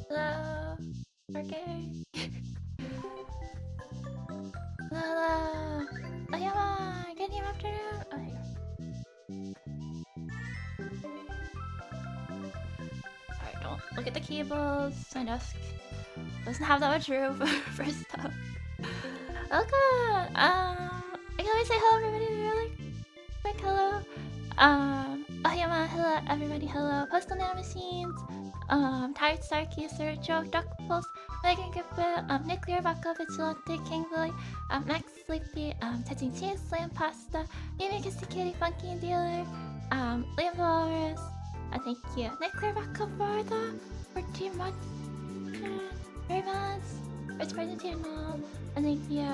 Hello. Okay. Hello. Ayama. Good afternoon. Oh, hang on. Sorry, don't look at the cables. My desk doesn't have that much room for stuff. Welcome. I can always say hello, everybody. Really quick hello. Ayama. Hello, everybody. Hello. Postal nanomachines. Tired Starkey, Sir Joe, Duck Pulse, Megan Gippa, Nuclear Vodka, Vigilante, Kingboy, Max Sleepy, Touching Cheese, Slam Pasta, Gaming Kissy Kitty, Funky and Dealer, Liam Walrus, thank you, Nuclear Vodka for the 14 months, very much, it's presentation now, and thank you,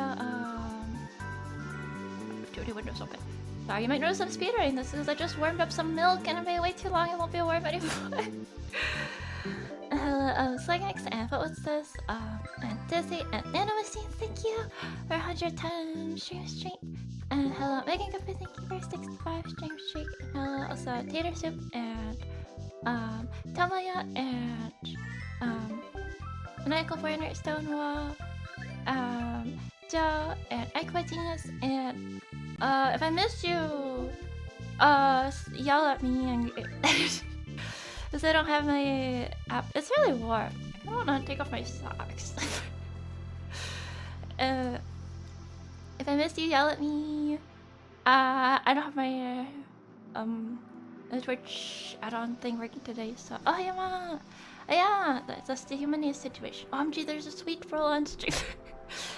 two windows open. Sorry, you might notice I'm speedrunning this because I just warmed up some milk and it made way too long, it won't be warm anymore. Hello, Slagx, and what's this? And Dizzy, and Nanomachine, thank you for 110 stream streak. And hello, Megan Guppy, thank you for 65 stream streak. And hello, also Tater Soup, and Tamaya, and Maniacal Foreigner, Stonewall, Joe, and Equidinus, and if I missed you, yell at me and because I don't have my app. It's really warm. I don't want to take off my socks. If I missed you, yell at me. I don't have my Twitch add-on thing working today, so yeah, that's the human news situation. OMG, there's a sweet roll on stream.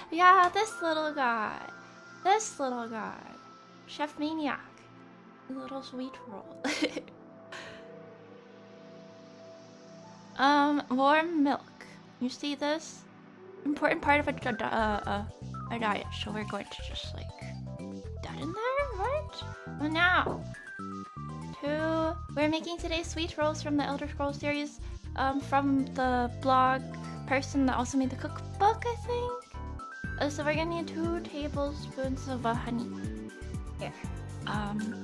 Yeah, this little guy, Chef Maniac, little sweet roll. Warm milk. You see this? Important part of a diet, so we're going to just like that in there, right? Well, now we're making today's sweet rolls from the Elder Scrolls series, from the blog person that also made the cookbook, I think. So we're gonna need 2 tablespoons of honey here,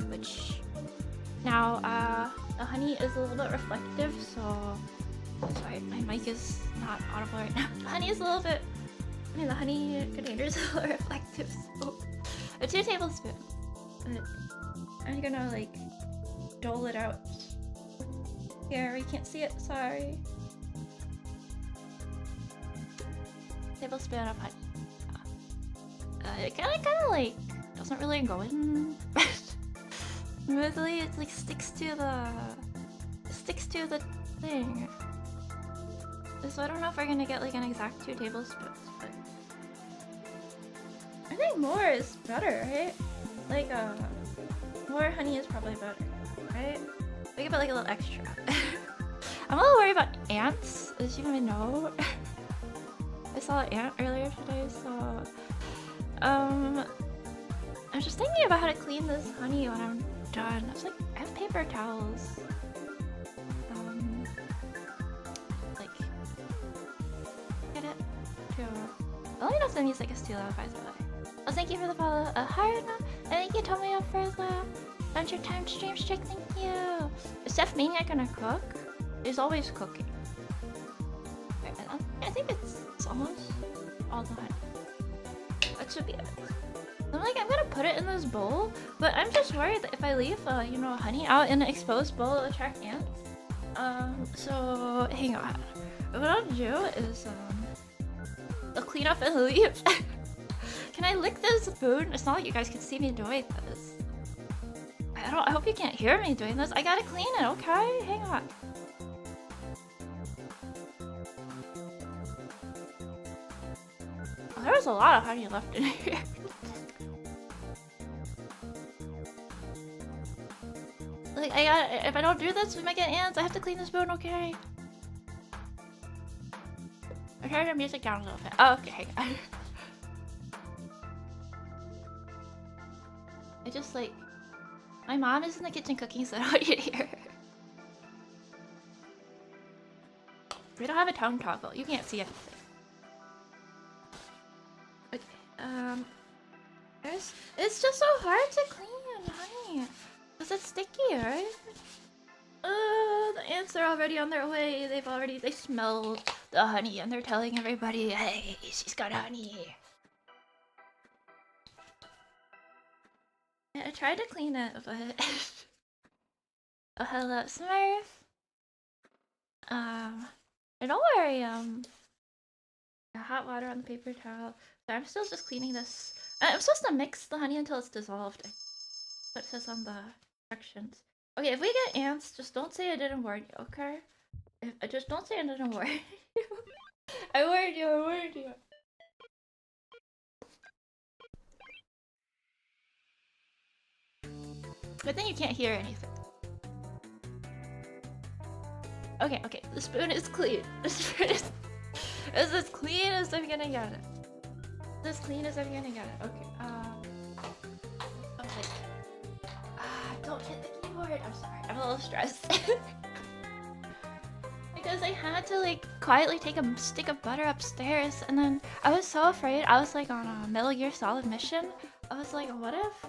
which now the honey is a little bit reflective, so. Sorry, my mic is not audible right now. The honey is a little bit... the honey container is a little reflective, so... 2 tablespoons. But I'm gonna, like, dole it out. Here, we can't see it, sorry. Tablespoon of honey. It kinda, like, doesn't really go in smoothly. It, like, sticks to the thing. So I don't know if we're gonna get like an exact 2 tablespoons, but I think more is better, right? Like more honey is probably better, right? We can put like a little extra. I'm a little worried about ants, as you may know. I saw an ant earlier today, so I'm just thinking about how to clean this honey when I'm done. I was like, I have paper towels. Let me know if the music is too loud, by the way. Well, thank you for the follow, Haruna, and thank you, Tomoyo, for the 100 time stream streak, thank you! Is Chef Maniac gonna cook? He's always cooking. Right, I think it's almost all done. That should be it. I'm like, I'm gonna put it in this bowl, but I'm just worried that if I leave, honey out in an exposed bowl, it'll attract ants. So, hang on. What I'll do is, I'll clean up and leave. Can I lick this spoon? It's not like you guys can see me doing this. I hope you can't hear me doing this. I gotta clean it, okay? Hang on. Oh, there was a lot of honey left in here. Like, if I don't do this, we might get ants. I have to clean the spoon, okay? I turned the music down a little bit. Oh, okay. I just like... My mom is in the kitchen cooking, so I don't want you to hear her. We don't have a tone toggle. You can't see anything. Okay, it's just so hard to clean, honey. Because it's sticky, right? the ants are already on their way. They smelled the honey and they're telling everybody, hey, she's got honey. Yeah, I tried to clean it, but oh hello, Smurf. Don't worry, hot water on the paper towel. So I'm still just cleaning this. I'm supposed to mix the honey until it's dissolved. That's what it says on the instructions. Okay, if we get ants, just don't say I didn't warn you, okay? Just don't say I didn't warn you. I warned you, I warned you. Good thing you can't hear anything. Okay, the spoon is clean. The spoon is as clean as I'm gonna get it. As clean as I'm gonna get it. Okay, okay. Don't hit the keyboard. I'm sorry, I'm a little stressed. Because I had to like quietly take a stick of butter upstairs, and then I was so afraid. I was like on a Metal Gear Solid mission. I was like, what if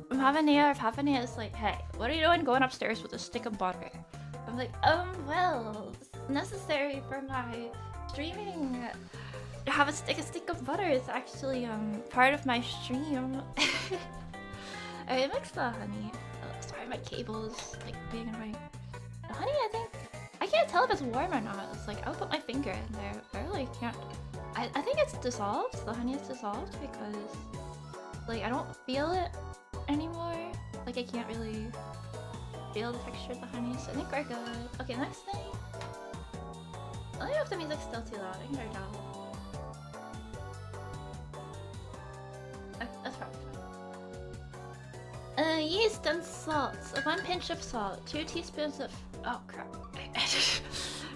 Pavania is like, hey, what are you doing going upstairs with a stick of butter? I'm like, well, it's necessary for my streaming. To have a stick of butter is actually part of my stream. I mixed the honey. Oh, sorry, my cable's like being annoying. The honey, I can't tell if it's warm or not. It's like I'll put my finger in there. I really can't. I think it's dissolved. The honey is dissolved because like I don't feel it anymore. Like I can't really feel the texture of the honey, so I think we're good. Okay, next thing. I don't know if the music's still too loud. I can turn it down. That's probably fine. Yeast and salt. 1 pinch of salt. 2 teaspoons of. Oh crap.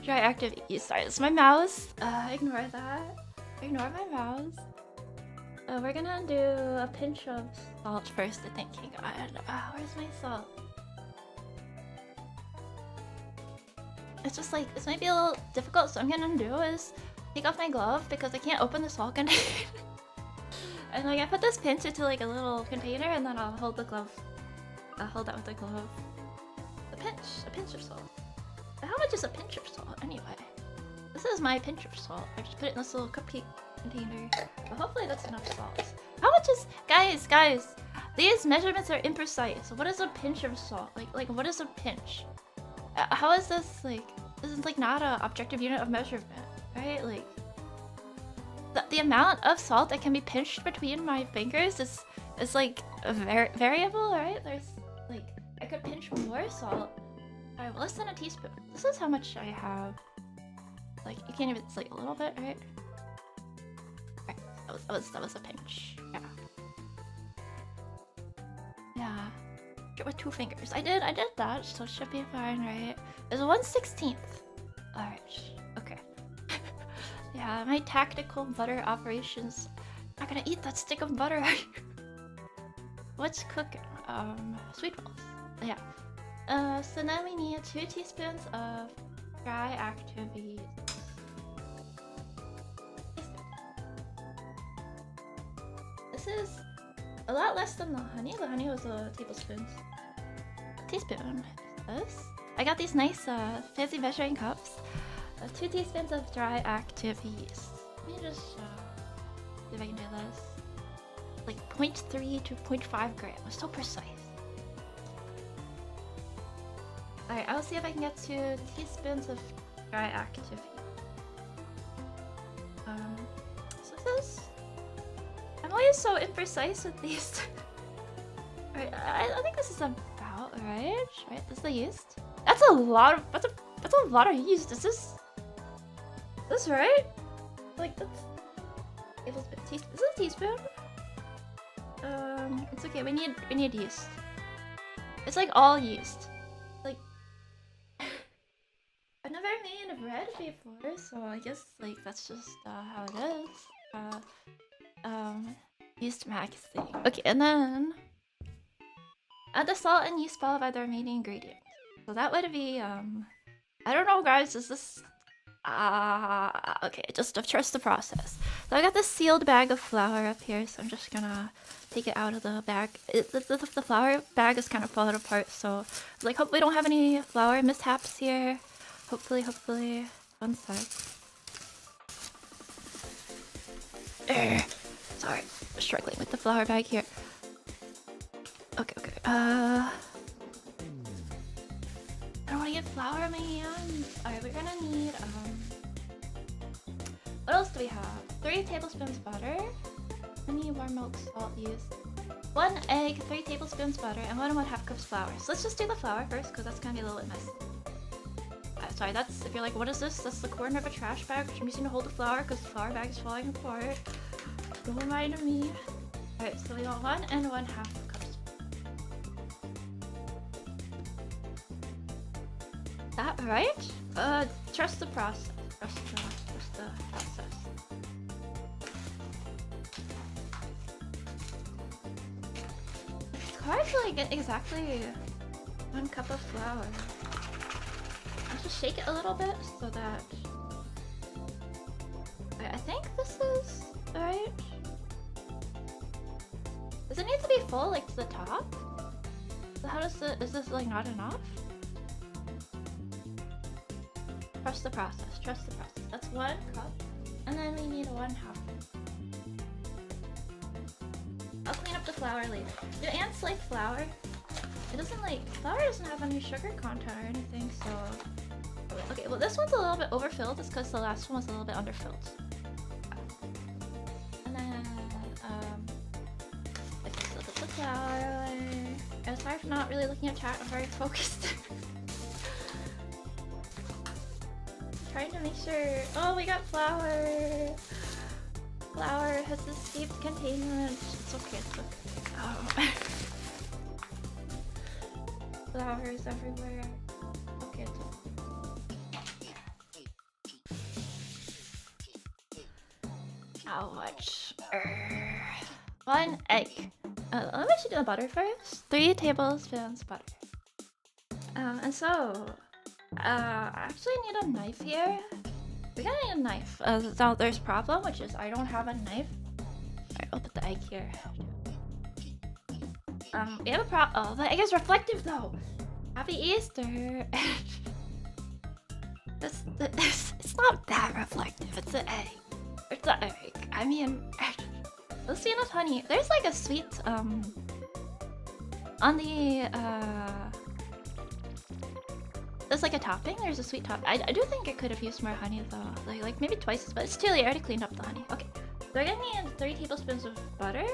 Dry active yeast. Sorry, it's my mouse. Ignore that. Ignore my mouse. We're gonna do a pinch of salt first, I think. Hang on. Where's my salt? It's just like, this might be a little difficult, so what I'm gonna do is take off my glove because I can't open the salt container. And like I put this pinch into like a little container and then I'll hold the glove. I'll hold that with the glove. A pinch of salt. How much is a pinch of salt anyway? This is my pinch of salt. I just put it in this little cupcake container. But hopefully that's enough salt. How much is, guys, these measurements are imprecise. What is a pinch of salt? Like what is a pinch? How is this like, this is like not an objective unit of measurement, right? Like, the amount of salt that can be pinched between my fingers is like a variable, right? There's like, I could pinch more salt. Alright, less than a teaspoon. This is how much I have. Like, you can't even, it's like a little bit, right? Alright, that was a pinch. Yeah. Yeah. With 2 fingers. I did that, so it should be fine, right? It's 1/16. Alright, okay. Yeah, my tactical butter operations. I'm not gonna eat that stick of butter. What's cooking? Sweet rolls. Yeah. So then we need 2 teaspoons of dry active yeast. This is a lot less than the honey. The honey was a tablespoon. Teaspoon. This. I got these nice fancy measuring cups. 2 teaspoons of dry active yeast. Let me just see if I can do this. Like 0.3 to 0.5 grams. So precise. Alright, I'll see if I can get 2 teaspoons of dry active yeast. So this. I'm always so imprecise with these. Alright, I think this is about right. Right, this is the yeast. That's a lot of yeast. Is this right? Like that's is this a teaspoon? It's okay. We need yeast. It's like all yeast. Like I've never made bread before, so I guess like that's just how it is. Yeast maxing. Okay, and then add the salt and yeast followed by the remaining ingredients. So that would be I don't know, guys. Is this? Okay, just trust the process. So I got this sealed bag of flour up here, so I'm just gonna take it out of the bag. The flour bag is kind of falling apart, so like hope we don't have any flour mishaps here. Hopefully. One sec. Sorry, I'm struggling with the flour bag here. Okay. I don't want to get flour in my hands. Alright, we're gonna need what else do we have? 3 tablespoons butter. Honey, warm milk, salt used. 1 egg, 3 tablespoons butter, and 1½ cups flour. So let's just do the flour first, because that's gonna be a little bit messy. Sorry, that's, if you're like, what is this? That's the corner of a trash bag, which I'm using to hold the flour, because the flour bag is falling apart. Don't mind me. Alright, so we got 1 and 1/2 cups. That right? Trust the process. Trust the process. It's hard to like get exactly 1 cup of flour. I'll just shake it a little bit so that I think this is alright. Does it need to be full, like to the top? So how does is this like not enough? Trust the process. That's 1 cup. And then we need 1/2. I'll clean up the flour later. Do ants like flour? It doesn't like, flour doesn't have any sugar content or anything, so... Okay, well this one's a little bit overfilled, it's because the last one was a little bit underfilled. And then, let's just look at the flour. I'm sorry for not really looking at chat, I'm very focused. Trying to make sure. Oh, we got flour. Flour has escaped containment. It's okay. Oh. Flour is everywhere. Okay. How much? 1 egg. Let me actually do the butter first. 3 tablespoons butter. And so. I actually need a knife here. We're gonna need a knife. Now there's a problem, which is I don't have a knife. Alright, I'll put the egg here. We have a problem. Oh, the egg is reflective though. Happy Easter. It's not that reflective. It's an egg. It's an egg. I mean, let's see enough honey. There's like a sweet on the there's like a topping. There's a sweet top. I do think I could have used more honey though. Like maybe twice as, but it's too late. I already cleaned up the honey. Okay, so we're gonna need 3 tablespoons of butter.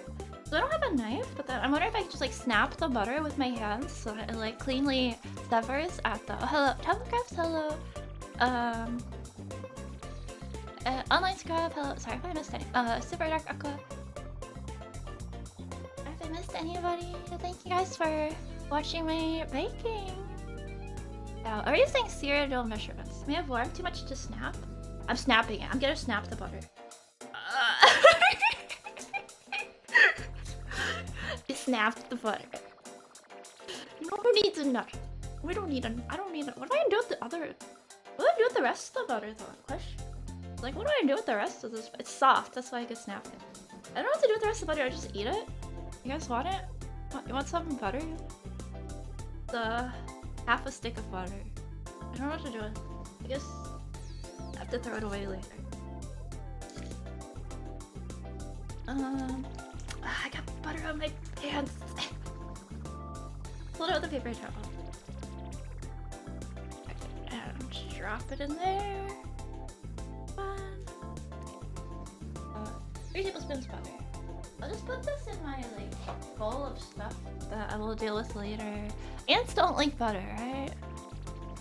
So I don't have a knife, but then I'm wondering if I could just like snap the butter with my hands so that it like cleanly severs at the. Oh, hello, Telegraphs. Hello. Online scrub. Hello. Sorry if I missed any. Super dark aqua. If I missed anybody, thank you guys for watching my baking. Oh, are you saying cereal measurements? May have warmed too much to snap? I'm snapping it. I'm gonna snap the butter. You snapped the butter. No need to know. We don't need a. I don't need a. What do I do with the other? What do I do with the rest of the butter though? Question. Like, what do I do with the rest of this? It's soft. That's why I can snap it. I don't know what to do with the rest of the butter. I just eat it. You guys want it? You want some butter? The. Half a stick of butter. I don't know what to do with it. I guess I have to throw it away later. I got butter on my pants. Pull it out with the paper towel. And just drop it in there. 3 tablespoons butter. I'll just put this in my like bowl of stuff that I will deal with later. Ants don't like butter, right?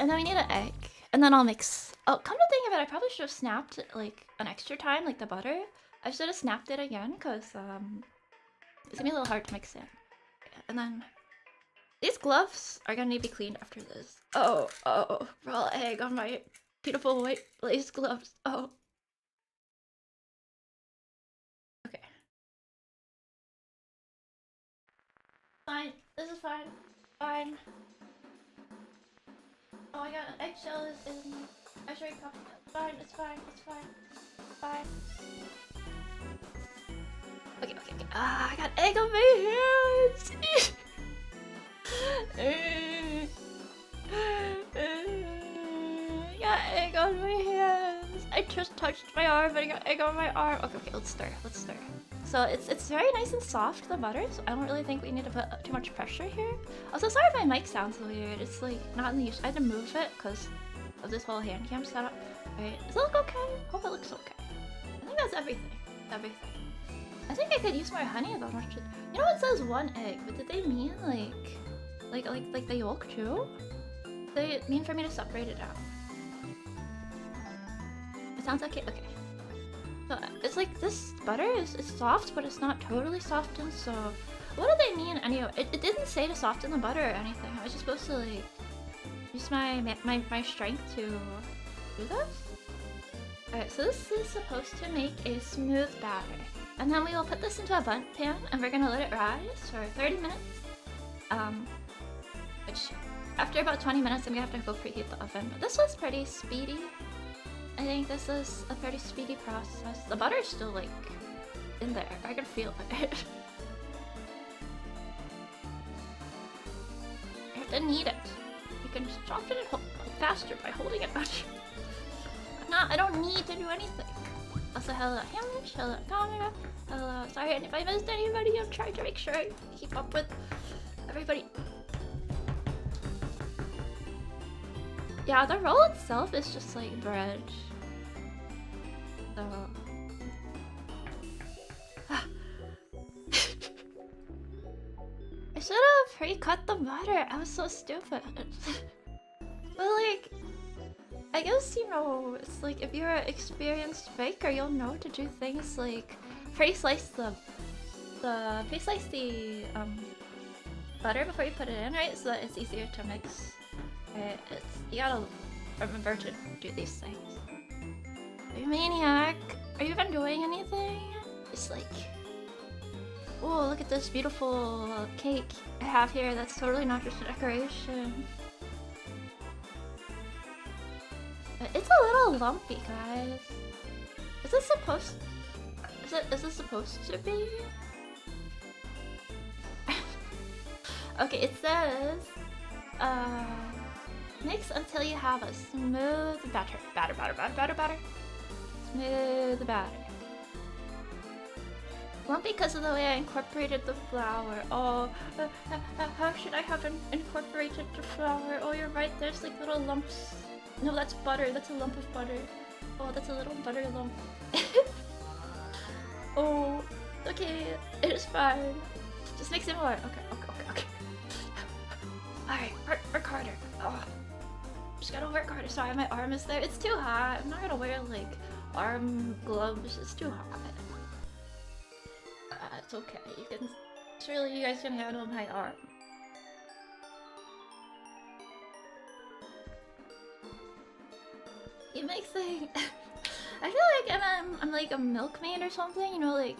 And then we need an egg. And then I'll mix. Oh, come to think of it, I probably should have snapped it like an extra time, like the butter. I should have snapped it again, because it's gonna be a little hard to mix in. And then these gloves are gonna need to be cleaned after this. Oh, raw egg on my beautiful white lace gloves. Oh. Okay. Fine. This is fine. Fine. Oh, I got eggshell is in I'm sure you come. It's fine, it's fine, it's fine. It's fine. Okay. Ah, I got egg on my hands! I got egg on my hands. I just touched my arm, but I got egg on my arm. Okay, let's stir. So it's very nice and soft, the butter, so I don't really think we need to put too much pressure here. Also, sorry if my mic sounds weird. It's like not in the use. I had to move it because of this whole hand cam setup. Right? Does it look okay? Hope it looks okay. I think that's everything. I think I could use more honey though. You know it says 1 egg, but did they mean like the yolk too? They mean for me to separate it out. It sounds okay. Okay. So it's like this butter is soft, but it's not totally softened. So what do they mean anyway? It didn't say to soften the butter or anything. I was just supposed to like use my strength to do this. Alright, so this is supposed to make a smooth batter. And then we will put this into a bundt pan and we're gonna let it rise for 30 minutes. Which after about 20 minutes I'm gonna have to go preheat the oven. But this was pretty speedy. I think this is a pretty speedy process. The butter's still like in there. I can feel it. You have to knead it. You can soften it faster by holding it out. I don't need to do anything. Also, hello Hamish, hello Camera, hello. Sorry, and if I missed anybody, I'm trying to make sure I keep up with everybody. Yeah, the roll itself is just like bread. So I should have pre-cut the butter. I was so stupid. But like, I guess, you know, it's like if you're an experienced baker, you'll know to do things like pre-slice the butter before you put it in, right? So that it's easier to mix. Right? You gotta remember to do these things. Are you maniac? Are you even doing anything? It's like, oh, look at this beautiful cake I have here. That's totally not just a decoration. It's a little lumpy, guys. Is this supposed? Is this supposed to be? Okay, it says, mix until you have a smooth batter. Smooth batter. Lumpy because of the way I incorporated the flour. Oh, how should I have incorporated the flour? Oh, you're right. There's like little lumps. No, that's butter. That's a lump of butter. Oh, that's a little butter lump. Oh, okay. It is fine. Just mix it more. Okay. Alright, work harder. Oh, just gotta work harder. Sorry, my arm is there. It's too hot. I'm not gonna wear like arm gloves. It's too hot. It's okay. You can. Surely you guys can handle my arm. He makes like I feel like I'm like a milkmaid or something, you know, like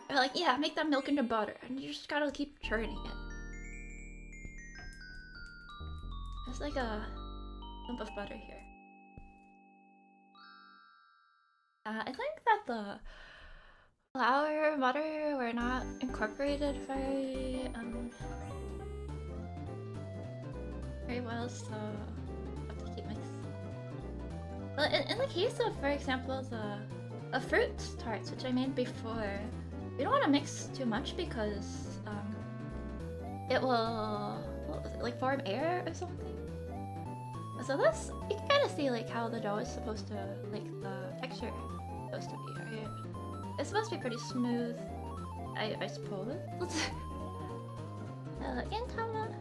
they're like, yeah, make that milk into butter, and you just gotta keep churning it. It's like a lump of butter here. I think that the flour and butter were not incorporated very well, so I have to keep mixing. Well, in the case of, for example, the fruit tarts, which I made before, you don't want to mix too much because it will like form air or something. So this, you can kind of see like how the dough is supposed to, like the texture is supposed to be, right? It's supposed to be pretty smooth, I suppose. Intama.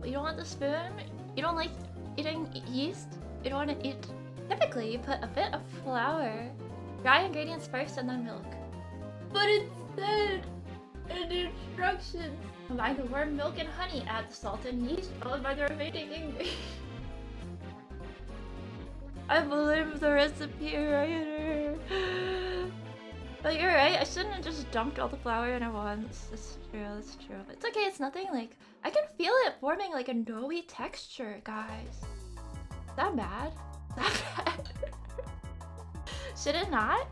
You don't want the spoon? You don't like eating yeast? You don't want to eat... Typically, you put a bit of flour, dry ingredients first, and then milk. But instead, in the instructions, combine the warm milk and honey, add the salt and yeast, followed by the remaining ingredients. I believe the recipe writer. But you're right, I shouldn't have just dumped all the flour in at once. That's true. But it's okay, it's nothing like... I can feel it forming like a doughy texture, guys. Is that bad? Is that bad? Should it not?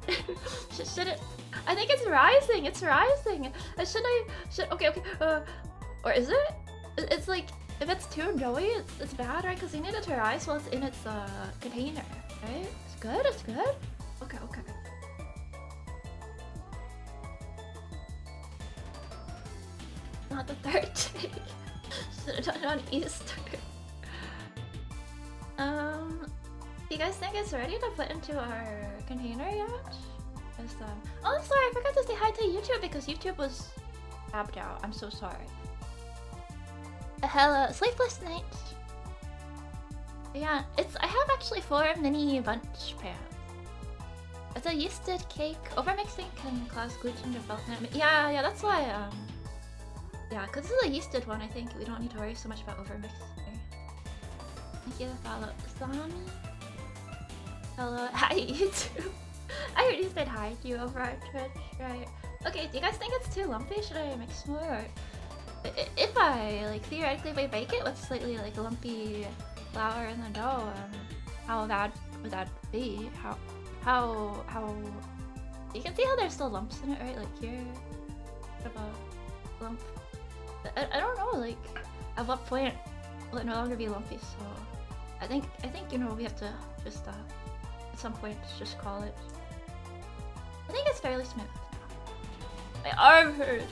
should it? I think it's rising. It's rising. Okay. Or is it? It's like if it's too doughy, it's bad, right? Because you need it to rise while it's in its container, right? It's good. It's good. Okay. Not the third day. Should have done it on Easter. Do you guys think it's ready to put into our container yet? Oh, I'm sorry, I forgot to say hi to YouTube because YouTube was tabbed out. I'm so sorry. Hello, sleepless night. Yeah, I have actually 4 mini bunch pans. It's a yeasted cake. Overmixing can cause gluten development. Yeah, that's why, yeah, because this is a yeasted one, I think we don't need to worry so much about overmixing. Thank you for follow. Sami? Hello, hi YouTube. I heard you said hi to you over on Twitch, right? Okay, do you guys think it's too lumpy? Should I mix more? Or if I, like, theoretically bake it with slightly, like, lumpy flour in the dough, how bad would that be? How... You can see how there's still lumps in it, right? Like here, bit of a lump. I don't know, like, at what point will it no longer be lumpy, so... I think, you know, we have to just, at some point, just call it. I think it's fairly smooth. My arm hurts!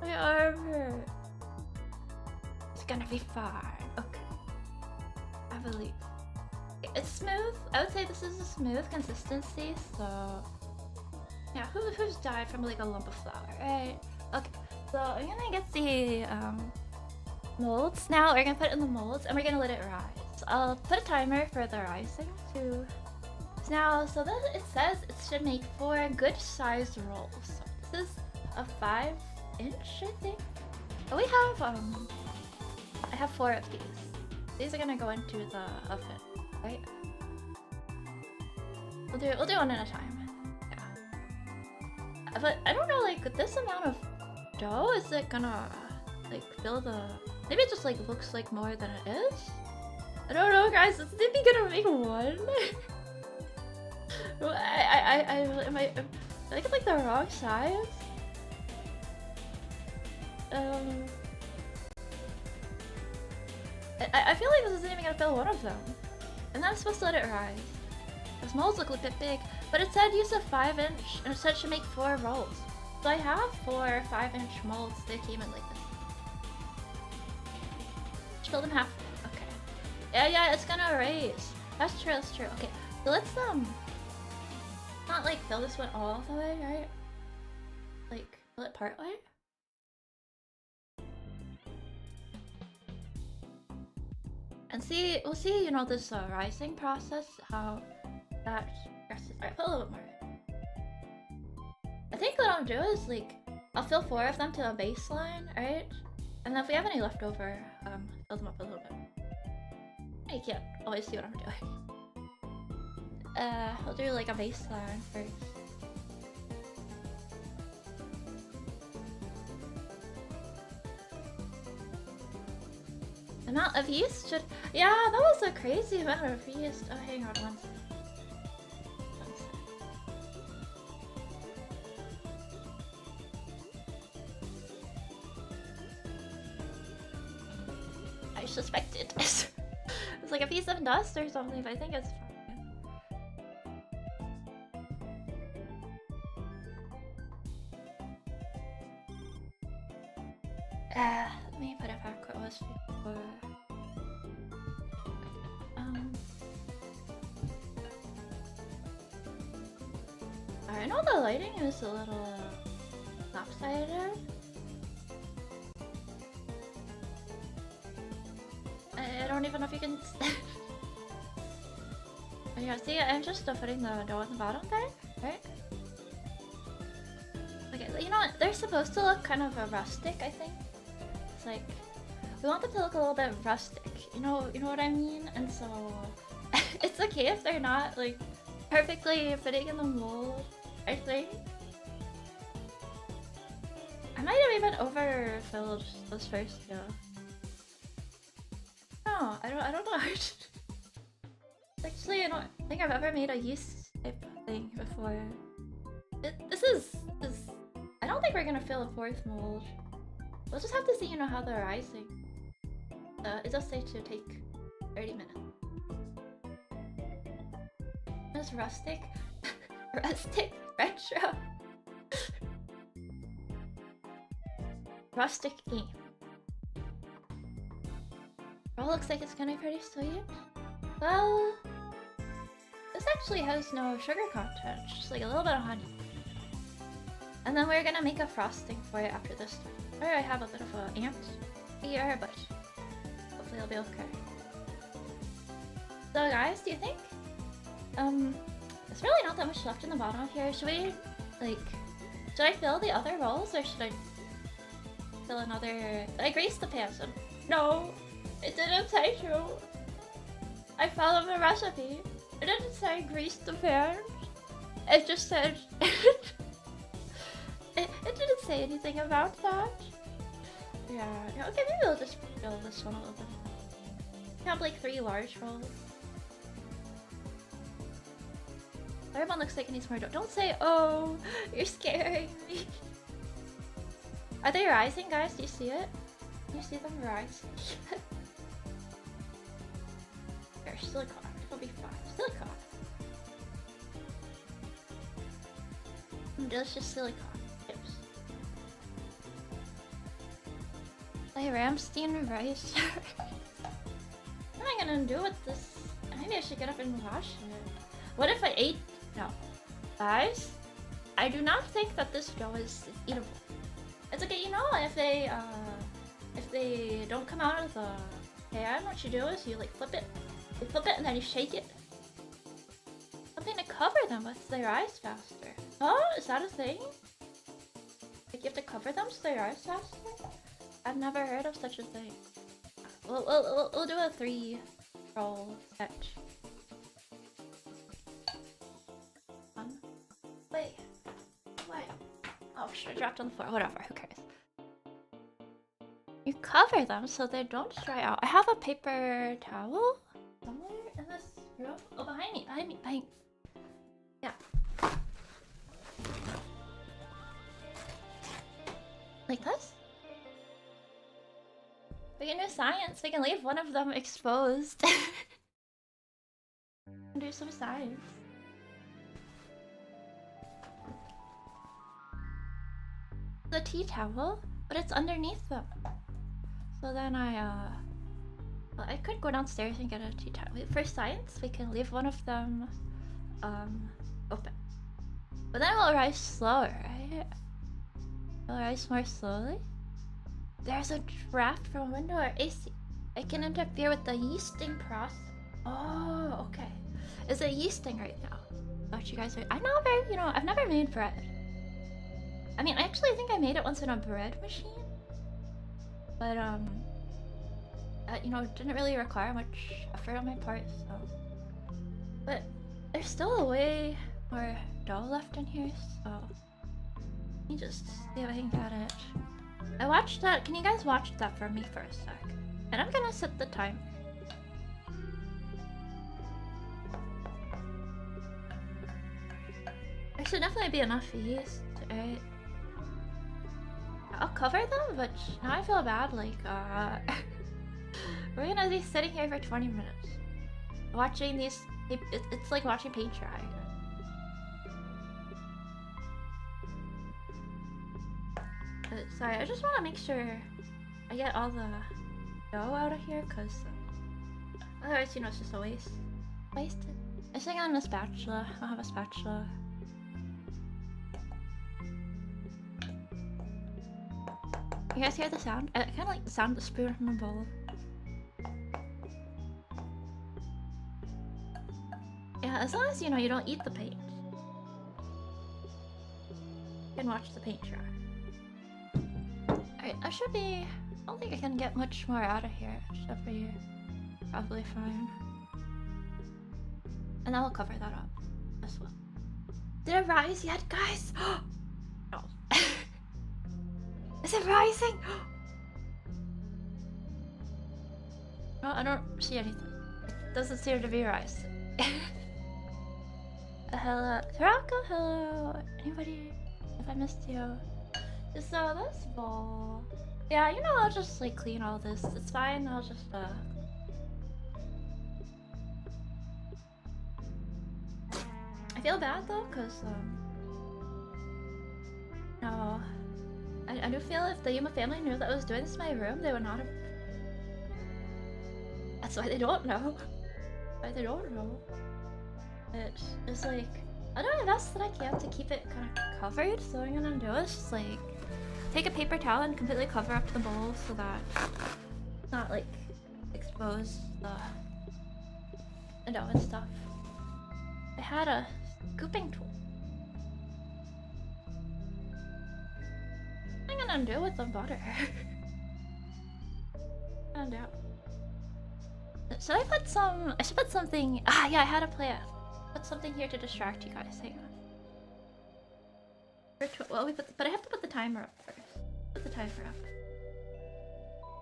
My arm hurts. It's gonna be fine. Okay. I believe. It's smooth. I would say this is a smooth consistency, so... Yeah, who's died from like a lump of flour, right? Okay, so I'm gonna get the molds now. We're gonna put it in the molds and we're gonna let it rise. I'll put a timer for the rising to... Now, so that it says it should make 4 good sized rolls. So this is a 5-inch, I think. But we have, I have 4 of these. These are gonna go into the oven, right? We'll do one at a time. Yeah. But I don't know, like, with this amount of dough, is it gonna, like, fill the... Maybe it just, like, looks like more than it is? I don't know, guys. Is maybe gonna make 1? Am I think it's like the wrong size? I feel like this isn't even gonna fill one of them. And I'm supposed to let it rise. Those molds look a bit big, but it said use a 5-inch and it said it should make 4 rolls. So I have 4 5-inch molds that came in like this. Just fill them half. Okay. Yeah, it's gonna raise. That's true. Okay, so let's not like fill this one all the way, right? Like fill it part way. And we'll see, you know, this rising process, how that progresses. Alright, put a little bit more. I think what I'll do is, like, I'll fill 4 of them to a baseline, right? And then if we have any left over, fill them up a little bit. You can't always see what I'm doing. I'll do like a baseline first. Amount of yeast should... Yeah, that was a crazy amount of yeast. Oh, hang on one second. I suspected. It's like a piece of dust or something, but I think it's fine. Let me put it back what it was before. I know the lighting is a little lopsided. I don't even know if you can... Yeah, see, I'm just putting the dough at the bottom there, right? Okay, you know what? They're supposed to look kind of rustic, I think. It's like, we want them to look a little bit rustic, you know what I mean? And so, it's okay if they're not, like, perfectly fitting in the mold, I think. I might have even overfilled this first dough. No, I don't know. Actually, I don't think I've ever made a yeast type thing before. This is... I don't think we're gonna fill a fourth mold. We'll just have to see, you know, how they're rising. It does say to take 30 minutes. It's rustic. Rustic retro. Rustic game. Well, looks like it's gonna be pretty sweet. Well, this actually has no sugar content, just like a little bit of honey. And then we're gonna make a frosting for it after this. Or I have a bit of an ant here, but hopefully it'll be okay. So guys, do you think? There's really not that much left in the bottom here. Should we, like, should I fill the other rolls or should I fill another? I greased the pans. No, it didn't say to. I followed the recipe. It didn't say grease the pans. It just said. It didn't say anything about that. Yeah, okay, maybe we'll just fill this one a little bit. We have like 3 large rolls. Third one looks like it needs more dough. Don't say, oh, you're scaring me. Are they rising, guys? Do you see it? Can you see them rise? Here, silicone. It'll be fine. Silicone. Delicious silicone. Chips. My Ramstein rice. What am I gonna do with this? Maybe I should get up and wash it. What if I ate? No. Guys, I do not think that this dough is eatable. It's okay, you know, if they don't come out of the pan, what you do is you like flip it. You flip it and then you shake it. Something to cover them with so they rise faster. Oh, is that a thing? Like you have to cover them so they rise faster? I've never heard of such a thing. We'll do a 3-roll sketch. Wait. Oh, should I dropped on the floor? Whatever, who cares? You cover them so they don't dry out. I have a paper towel somewhere in this room. Oh, behind me. Yeah. Like this? We can do science. We can leave one of them exposed. Do some science. The tea towel, but it's underneath them. So then well, I could go downstairs and get a tea towel. For science, we can leave one of them open. But then it will rise slower, right? It will rise more slowly. There's a draft from window or AC. It can interfere with the yeasting process. Oh, okay. Is it yeasting right now? What you guys are? I'm not very, you know, I've never made bread. I mean, actually, I think I made it once in a bread machine. But, you know, it didn't really require much effort on my part, so. But there's still a way more dough left in here, so. Let me just see if I can get it. I watched that. Can you guys watch that for me for a sec? And I'm gonna set the timer. There should definitely be enough yeast, right? I'll cover them, but now I feel bad, like, we're gonna be sitting here for 20 minutes. Watching these, it's like watching paint dry. Sorry, I just want to make sure I get all the dough out of here, because otherwise, you know, it's just a waste. Wasted. I'm sitting on a spatula. I don't have a spatula. You guys hear the sound? I kind of like the sound of the spoon from the bowl. Yeah, as long as, you know, you don't eat the paint. You can watch the paint dry. Alright, I should be... I don't think I can get much more out of here. Should be probably fine. And then we'll cover that up as well. Did it rise yet, guys? No. Is it rising? No, I don't see anything. It doesn't seem to be rising. Hello, Tarako, hello. Anybody? If I missed you. So this bowl. Yeah, you know, I'll just like clean all this. It's fine. I'll just I feel bad though, cause no, I do feel if the Yuma family knew that I was doing this in my room, they would not have. That's why they don't know. Why they don't know. It's like I don't know. That's that I can to keep it kind of covered. So what I'm gonna do is just like take a paper towel and completely cover up the bowl so that it's not like expose the dough and stuff. I had a scooping tool. What am I gonna do with the butter? Found out. Should I put some? I should put something. Ah, yeah, I had a plan. Put something here to distract you guys. Hang on. Well, but I have to put the timer up first. Put the timer up,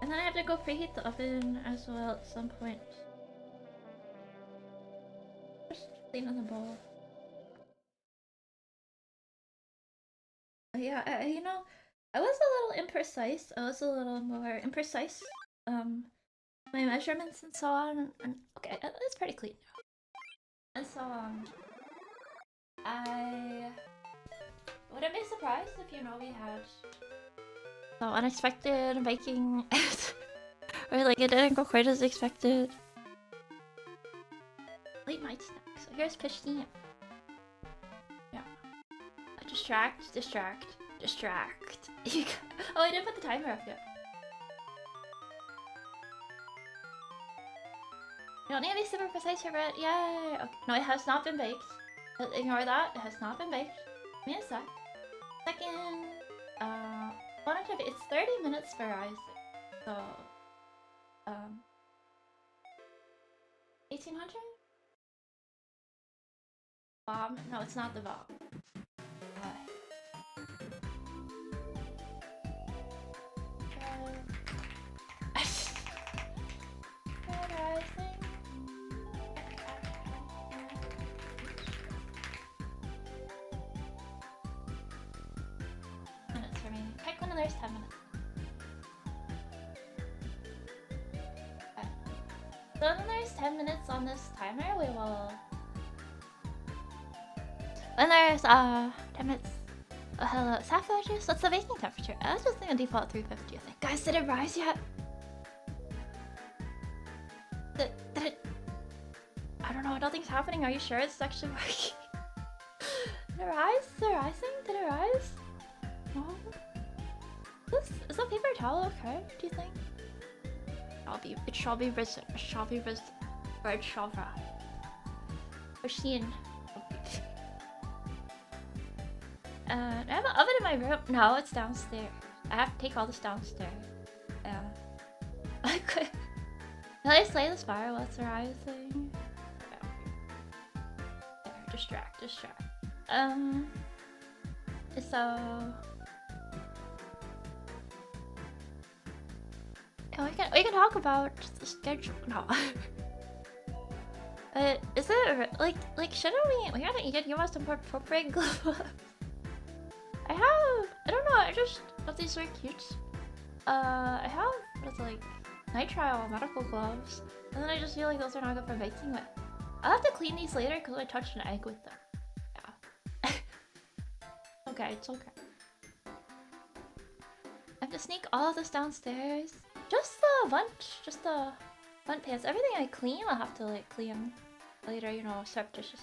and then I have to go preheat the oven as well at some point. Just clean on the bowl. Yeah, you know, I was a little imprecise. I was a little more imprecise. My measurements and so on. And okay, it's pretty clean now. And so I wouldn't be surprised if you know we had so unexpected baking, or like it didn't go quite as expected. Late night snack. So here's Pishteen. Yeah. Distract. Oh, I didn't put the timer up yet. You don't need to be super precise here, but yay! Okay. No, it has not been baked. Ignore that. It has not been baked. Give me a sec. Second, it's 30 minutes for rising. So, 1800? Bomb? No, it's not the bomb. Minutes for me. Pick one of theirs, 10 minutes. Okay. So when there's 10 minutes on this timer, we will. When there's 10 minutes. Oh, hello, sapphire juice. What's the baking temperature? I was just thinking default 350. I think. Guys, did it rise yet? Did it? I don't know. Nothing's happening. Are you sure it's actually working? Did it rise? Is it rising? Did it rise? No. Is the paper towel okay? Do you think? It shall be risen. It shall be risen. Or it shall rise. Machine. I have an oven in my room. No, it's downstairs. I have to take all this downstairs. Yeah. I could. Can I slay this fire while it's rising? There, distract. So. Yeah, we can talk about the schedule. No. Is it like shouldn't we gotta get you most important appropriate gloves? I don't know, I just thought these were cute. I have what's like nitrile medical gloves, and then I just feel like those are not good for baking with. I'll have to clean these later because I touched an egg with them. Yeah. Okay, it's okay. I have to sneak all of this downstairs. Just the bunt pants. Everything I clean, I'll have to like clean later, you know, surreptitious.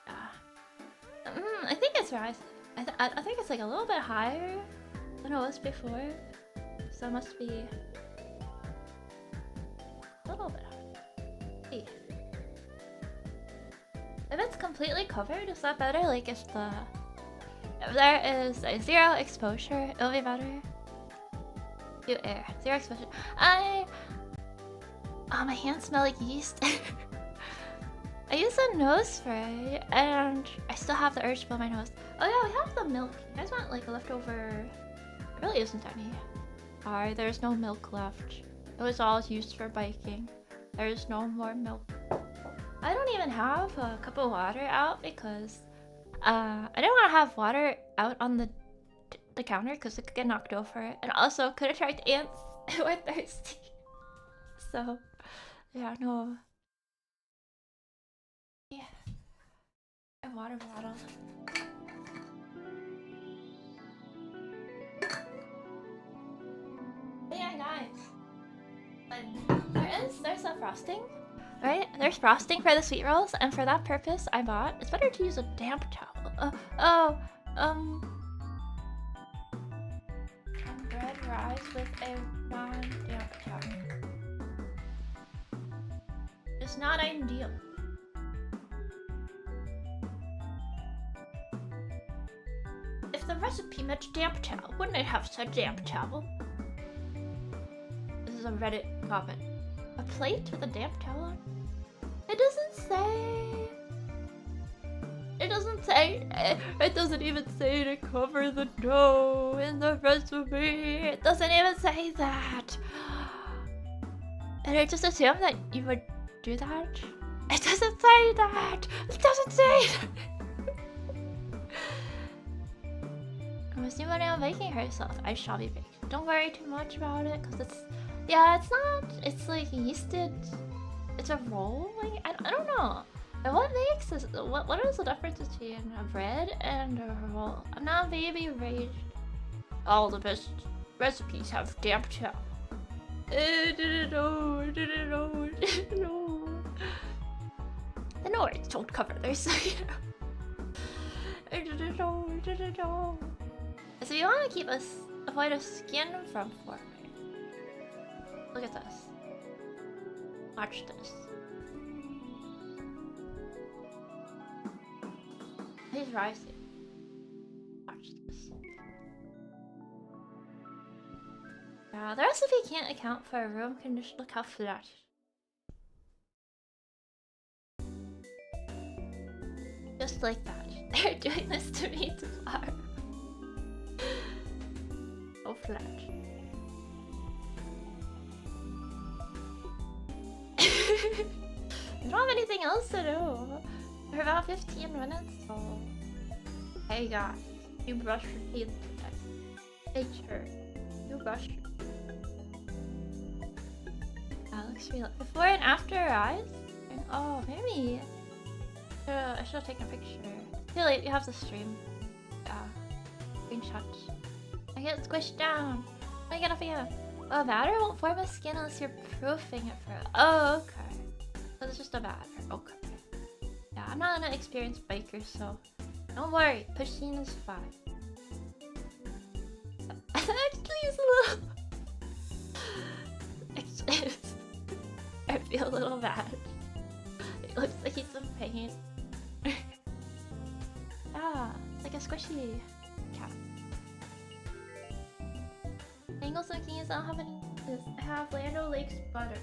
Yeah. I think it's rising. I think it's like a little bit higher than it was before. So it must be a little bit higher. See. If it's completely covered, is that better? Like if there is a 0 exposure, it'll be better. Do air. 0 exposure. My hands smell like yeast. I use a nose spray, and I still have the urge to blow my nose. Oh yeah, we have the milk. You guys want like a leftover? There really isn't any. Sorry, there's no milk left. It was all used for baking. There is no more milk. I don't even have a cup of water out because I didn't want to have water out on the counter because it could get knocked over, and also could attract ants who are thirsty. So yeah, no. Yeah. A water bottle. But yeah, guys. But there's a frosting. Right? There's frosting for the sweet rolls, and for that purpose I bought, it's better to use a damp towel. Bread rise with a non-damp towel. It's not ideal. If the recipe meant damp towel, wouldn't it have said damp towel? This is a Reddit comment. A plate with a damp towel on? It doesn't say. It doesn't say. It doesn't even say to cover the dough in the recipe. It doesn't even say that. And I just assumed that you would do that. It doesn't say that. It doesn't say that. I'm assuming I'm baking herself. I shall be baking. Don't worry too much about it, cause it's not. It's like yeasted. It's a roll. Like I don't know. And what makes this? What is the difference between a bread and a roll? I'm not baby raised. All the best recipes have damp towel. I didn't know. The Nords don't cover their side. I didn't know. So you want to avoid a skin from forming. Look at this. Watch this. He's rising. Watch this. Yeah, the recipe can't account for a room condition. Look how flat. Just like that. They're doing this to me tomorrow. So flat. I don't have anything else to do. For about 15 minutes, so... Hey guys, you brush your teeth today. Hey sure, you brush your teeth. That looks real. Before and after eyes? Oh, maybe. I should have taken a picture. Too late, you have to stream. Yeah. Screenshot. I get squished down. What are you gonna feel? Oh, batter won't form a skin unless you're proofing it for. Oh, okay. So it's just a batter. Okay. Yeah, I'm not an experienced baker, so don't worry. Pushing is fine. Actually, it's a little. Actually, I feel a little bad. It looks like he's in pain. Ah, it's like a squishy cat. Angles and keys, I don't have any. I have Land O'Lakes butter.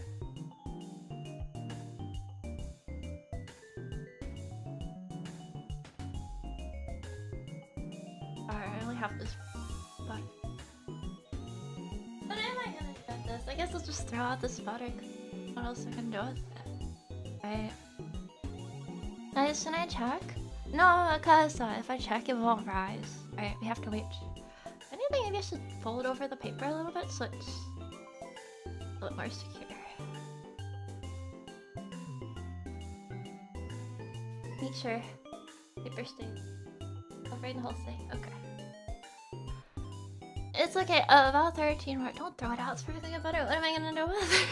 Alright, I only have this butter. But am I gonna get this? I guess I'll just throw out this butter. What else I can do with it? Right. Should I check? No, because if I check, it won't rise. Alright, we have to wait. Maybe I should fold over the paper a little bit so it's a little more secure. Make sure paper stays covering the whole thing. Okay. It's okay. About 13 more. Don't throw it out. It's everything about it. What am I gonna do with it?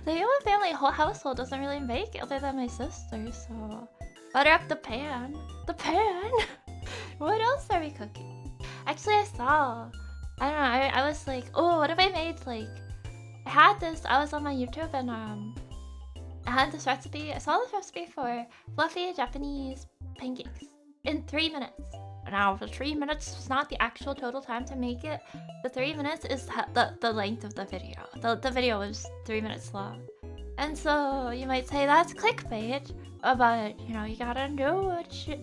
The human family whole household doesn't really make it other than my sister, so butter up the pan. The pan? What else are we cooking? Actually, I saw. I don't know. I was like, oh, what if I made like? I had this. I was on my YouTube and I had this recipe. I saw this recipe for fluffy Japanese pancakes in 3 minutes. Now, the 3 minutes is not the actual total time to make it. The 3 minutes is the length of the video. The video was 3 minutes long. And so you might say that's clickbait, but you know, you gotta do what you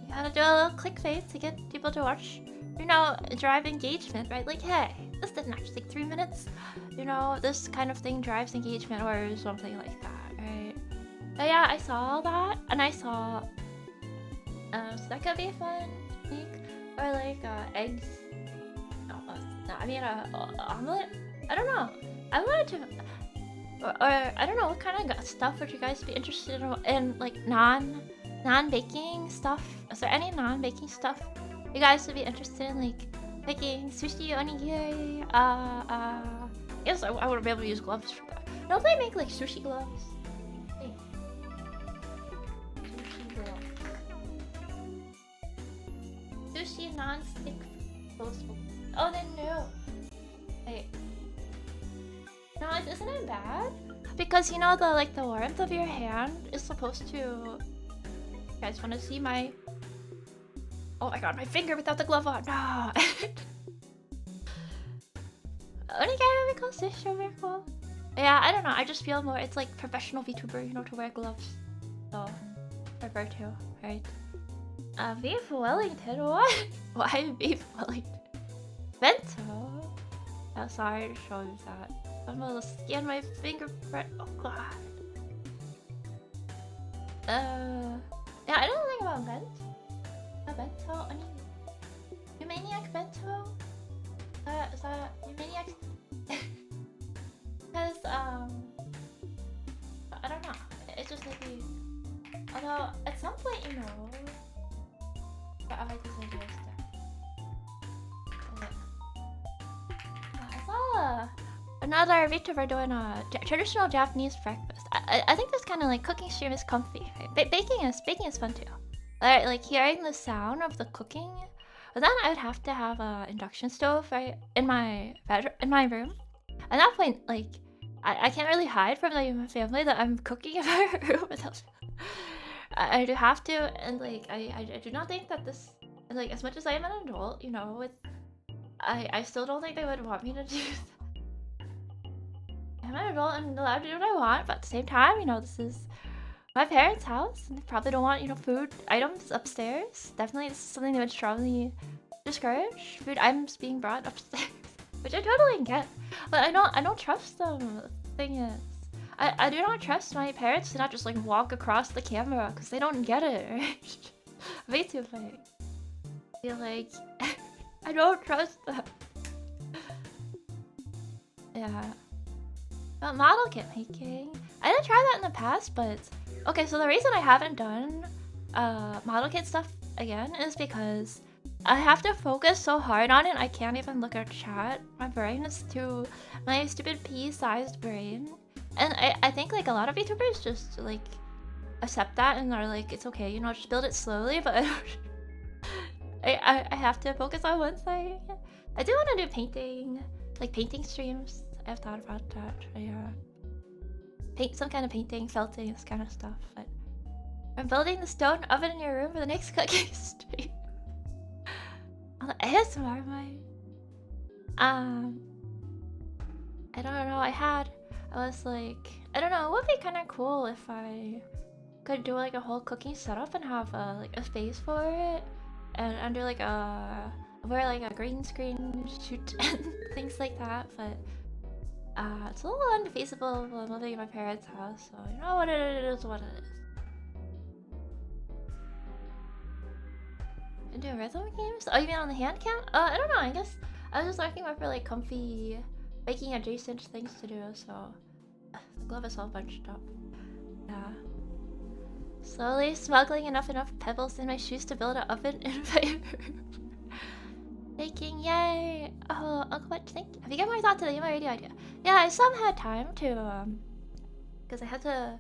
gotta do a little clickbait to get people to watch, you know, drive engagement, right? Like, hey, this didn't actually take 3 minutes. You know, this kind of thing drives engagement or something like that, right? But yeah, I saw that, and I saw so that could be fun to make, or like eggs. No, I mean omelet. I don't know. I wanted to, or I don't know what kind of stuff would you guys be interested in, like non-baking stuff. Is there any non-baking stuff you guys would be interested in, like making sushi, onigiri? Yes, I would be able to use gloves for that. Don't they make like sushi gloves? Hey. Sushi gloves. Sushi non-stick disposable. Oh, then no. Wait. No, isn't it bad? Because you know the warmth of your hand is supposed to. You guys want to see my? Oh my god, my finger without the glove on. No. Onigiri would be cool. Sushi would be cool. Yeah, I don't know. I just feel more. It's like professional VTuber, you know, to wear gloves. So, prefer to, right? Beef Wellington. What? Why beef Wellington? Bento. Oh, sorry to show you that. I'm gonna scan my fingerprint. Oh god. Yeah, I don't think about bento. A bento? You maniac bento? Is that you maniac? Because I don't know. It's just maybe. Although at some point, you know, but I like this idea stuff. I saw another VTuber doing a traditional Japanese breakfast. I think this kind of like cooking stream is comfy. Right? Baking is fun too. Like hearing the sound of the cooking. But then I would have to have a induction stove right in my bedroom, in my room. At that point, like I can't really hide from my family that I'm cooking in my room. I do have to, and like I do not think that this, like, as much as I am an adult, you know, with I still don't think they would want me to do that. I'm an adult and allowed to do what I want, but at the same time, you know, this is my parents' house, and they probably don't want, you know, food items upstairs. Definitely, this is something they would strongly discourage. Food items being brought upstairs, which I totally get. But I don't trust them. The thing is, I do not trust my parents to not just like walk across the camera because they don't get it. Right? Way too late. I feel like I don't trust them. Yeah. Model kit making. I did try that in the past, but okay. So the reason I haven't done model kit stuff again is because I have to focus so hard on it. I can't even look at chat. My brain is too, my stupid pea-sized brain. And I think like a lot of VTubers just like accept that and are like, it's okay, you know, just build it slowly. But I have to focus on one thing. I do want to do painting, like painting streams. I've thought about that. Paint some kind of painting, felting, this kind of stuff. But I'm building the stone oven in your room for the next cooking stream. On the ASMR mic. I don't know. I was like, I don't know. It would be kind of cool if I could do like a whole cooking setup and have like a space for it, and do like wear like a green screen shoot and things like that. But it's a little unfeasible while I'm living in my parents' house, so you know what it is, what it is. And do rhythm games? Oh, you mean on the Handcam? I don't know, I guess I was just looking more for like comfy baking adjacent things to do, so the glove is all bunched up. Yeah. Slowly smuggling enough pebbles in my shoes to build an oven in my room. Baking, yay! Oh, Uncle Butch, thank you. Have you got more thought to the my radio idea? Yeah, I still haven't had time to, because I had to,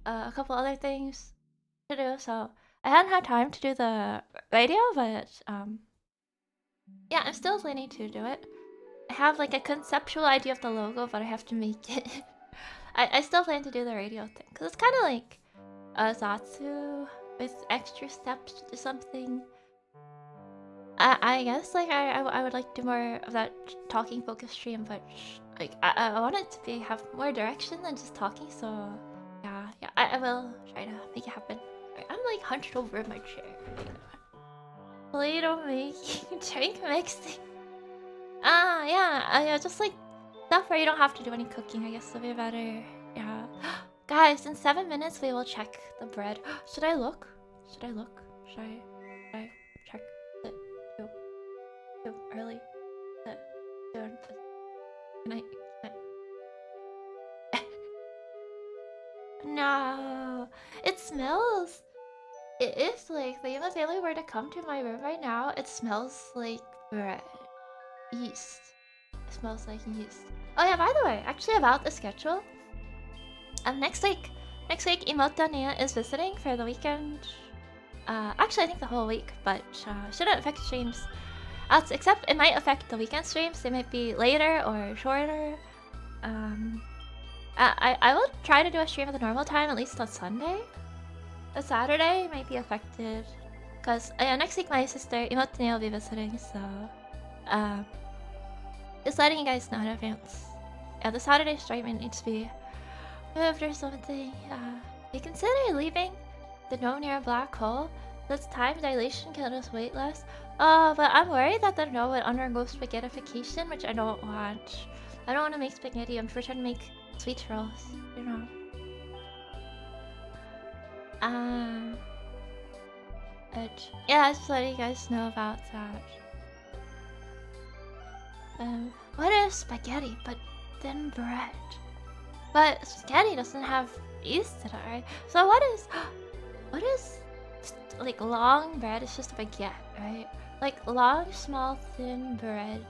a couple other things to do, so I hadn't had time to do the radio, but, yeah, I'm still planning to do it. I have, like, a conceptual idea of the logo, but I have to make it. I still plan to do the radio thing, because it's kind of like a Zatsu with extra steps to something. I guess like I would like to do more of that talking focus stream, but like I want it to have more direction than just talking. So yeah, I will try to make it happen. I'm like hunched over in my chair. Play-Doh making, drink mixing. Yeah, just like stuff where you don't have to do any cooking. I guess would be better. Yeah. Guys, in 7 minutes we will check the bread. Should I look? Should I look? Should I check it too early? Is it too, can I No, it smells. It is like if the family were to come to my room right now, it smells like bread. Yeast. It smells like yeast. Oh yeah, by the way, actually about the schedule. Next week Emotania is visiting for the weekend. Actually I think the whole week, but shouldn't affect streams. Except it might affect the weekend streams. They might be later or shorter. I will try to do a stream at the normal time, at least on Sunday. A Saturday might be affected. Because next week my sister Emotania will be visiting, so just letting you guys know in advance. Yeah, the Saturday stream needs to be moved or something. You consider leaving the gnome near a black hole? This time dilation can just wait less. Oh, but I'm worried that the gnome would undergo spaghettification, which I don't want. I don't want to make spaghetti. I'm trying to make sweet rolls, you know. But yeah, just letting you guys know about that. What is spaghetti but thin bread? But spaghetti doesn't have yeast in it, right? So what is like long bread? It's just a baguette, right? Like long, small, thin bread.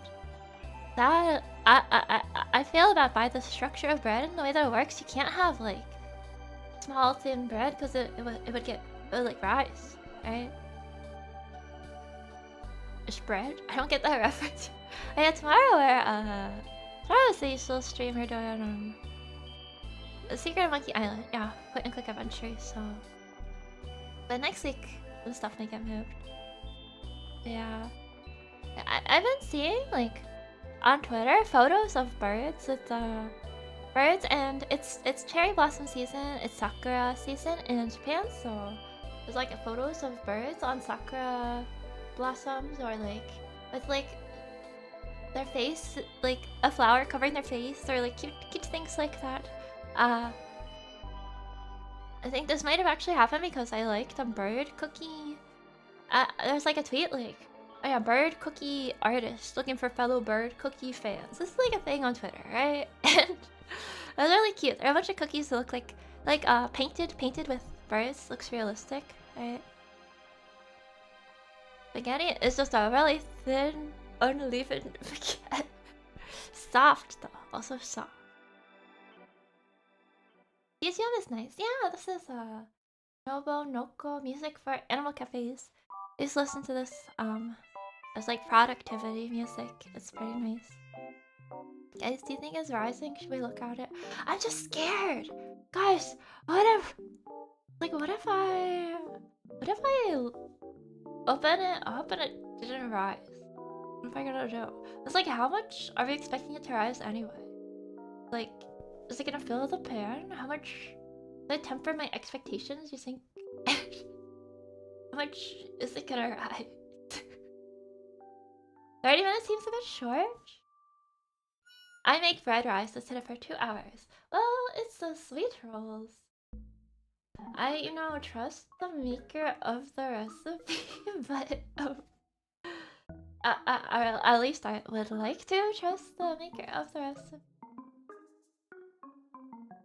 That I feel that by the structure of bread and the way that it works, you can't have like small, thin bread because it would like rise, right? It's bread. I don't get that reference. Yeah, tomorrow's the usual stream we're doing Secret of Monkey Island. Yeah, point and click adventure. So, but next week some stuff might get moved. Yeah, I've been seeing like on Twitter photos of birds with birds, and it's cherry blossom season. It's sakura season in Japan, so there's like photos of birds on sakura blossoms or like with like their face, like a flower covering their face, or like cute things like that. I think this might have actually happened because I liked a bird cookie. There's like a tweet like, oh yeah, bird cookie artist looking for fellow bird cookie fans. This is like a thing on Twitter, right? And they're really cute. There are a bunch of cookies that look like painted with birds. Looks realistic, right? Spaghetti is just a really thin, uneven baguette. Soft though, also soft. YouTube is nice. Yeah, this is Nobo Noko music for animal cafes. Please listen to this. It's like productivity music. It's pretty nice. Guys, do you think it's rising? Should we look at it? I'm just scared. Guys, what if I open it up and it didn't rise? What am I gonna do? It's like, how much are we expecting it to rise anyway? Like, is it gonna fill the pan? How much? Did I temper my expectations? You think? How much is it gonna rise? 30 minutes seems a bit short. I make fried rice to sit it for 2 hours. Well, it's the sweet rolls. I, trust the maker of the recipe, but at least I would like to trust the maker of the recipe.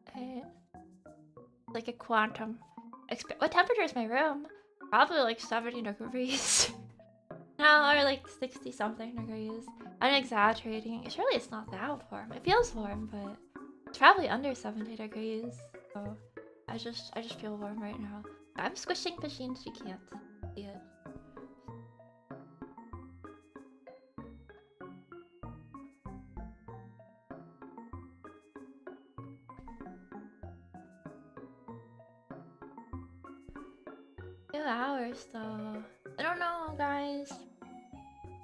Okay. Like a quantum. What temperature is my room? Probably like 70 degrees. No, or like 60 something degrees. I'm exaggerating. Surely it's not that warm. It feels warm, but it's probably under 70 degrees. So I just feel warm right now. I'm squishing machines. You can't see it. Hours though. I don't know, guys.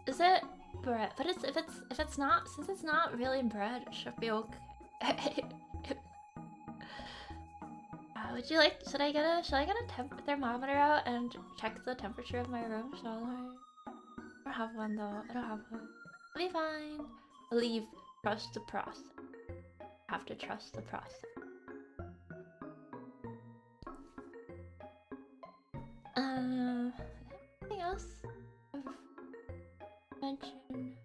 Is it bread? But if it's not, since it's not really bread, it should be okay. Would you like? Should I get a thermometer out and check the temperature of my room? Shall I don't have one though. I don't have one. It'll be fine. Trust the process. Have to trust the process. Anything else? Mention.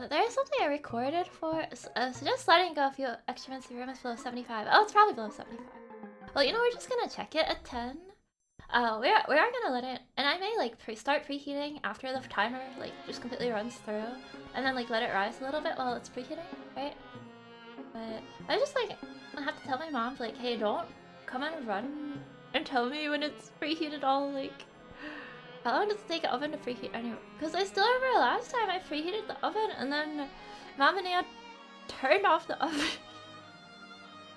There is something I recorded for. So just letting go a few extra minutes. The room is below 75. Oh, it's probably below 75. Well, you know, we're just gonna check it at 10. We are gonna let it, and I may like start preheating after the timer like just completely runs through, and then like let it rise a little bit while it's preheating, right? But I just like I have to tell my mom like, hey, don't come and run and tell me when it's preheated all like. How long does it take an oven to preheat anyway? Because I still remember last time I preheated the oven and then Mom and Dad turned off the oven.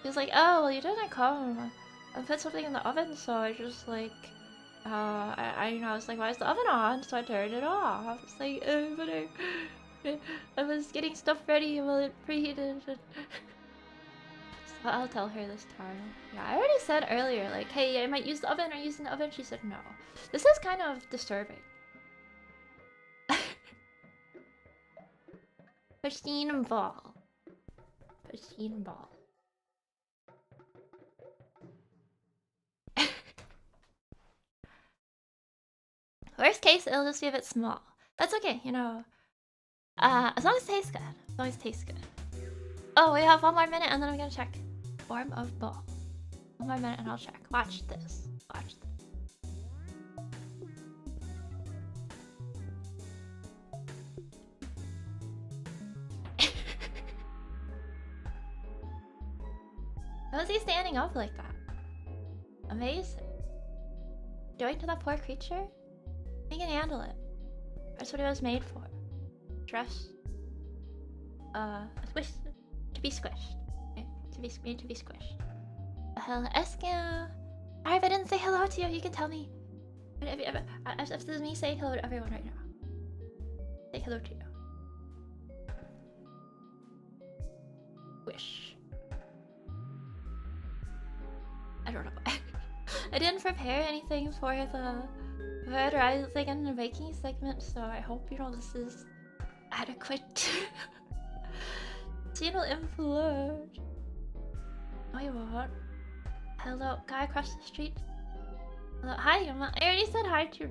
She was like, oh, well, you didn't come and put something in the oven, so I just like, I was like, why is the oven on? So I turned it off. It's like, but I was getting stuff ready while it preheated. So I'll tell her this time. Yeah, I already said earlier, like, hey, I might use the oven or using the oven. She said no. This is kind of disturbing. Pristine ball. Pristine ball. Worst case, it'll just be a bit small. That's okay, you know. As long as it tastes good. As long as it tastes good. Oh, we have 1 more minute and then I'm gonna check. Form of ball. 1 more minute and I'll check. Watch this. Watch this. How is he standing up like that? Amazing. Doing to that poor creature? He can handle it. That's what it was made for. Dress. Squish. To be squished. Okay? To be squished. Hello, Eskia. Sorry if I didn't say hello to you. You can tell me. If this is me saying hello to everyone right now. Say hello to you. Wish. I don't know. I didn't prepare anything for the rising and the baking segment, so I hope you know this is adequate. Channel implode. No, you won't. Hello, guy across the street. Hello, hi, Yuma. I already said hi to you,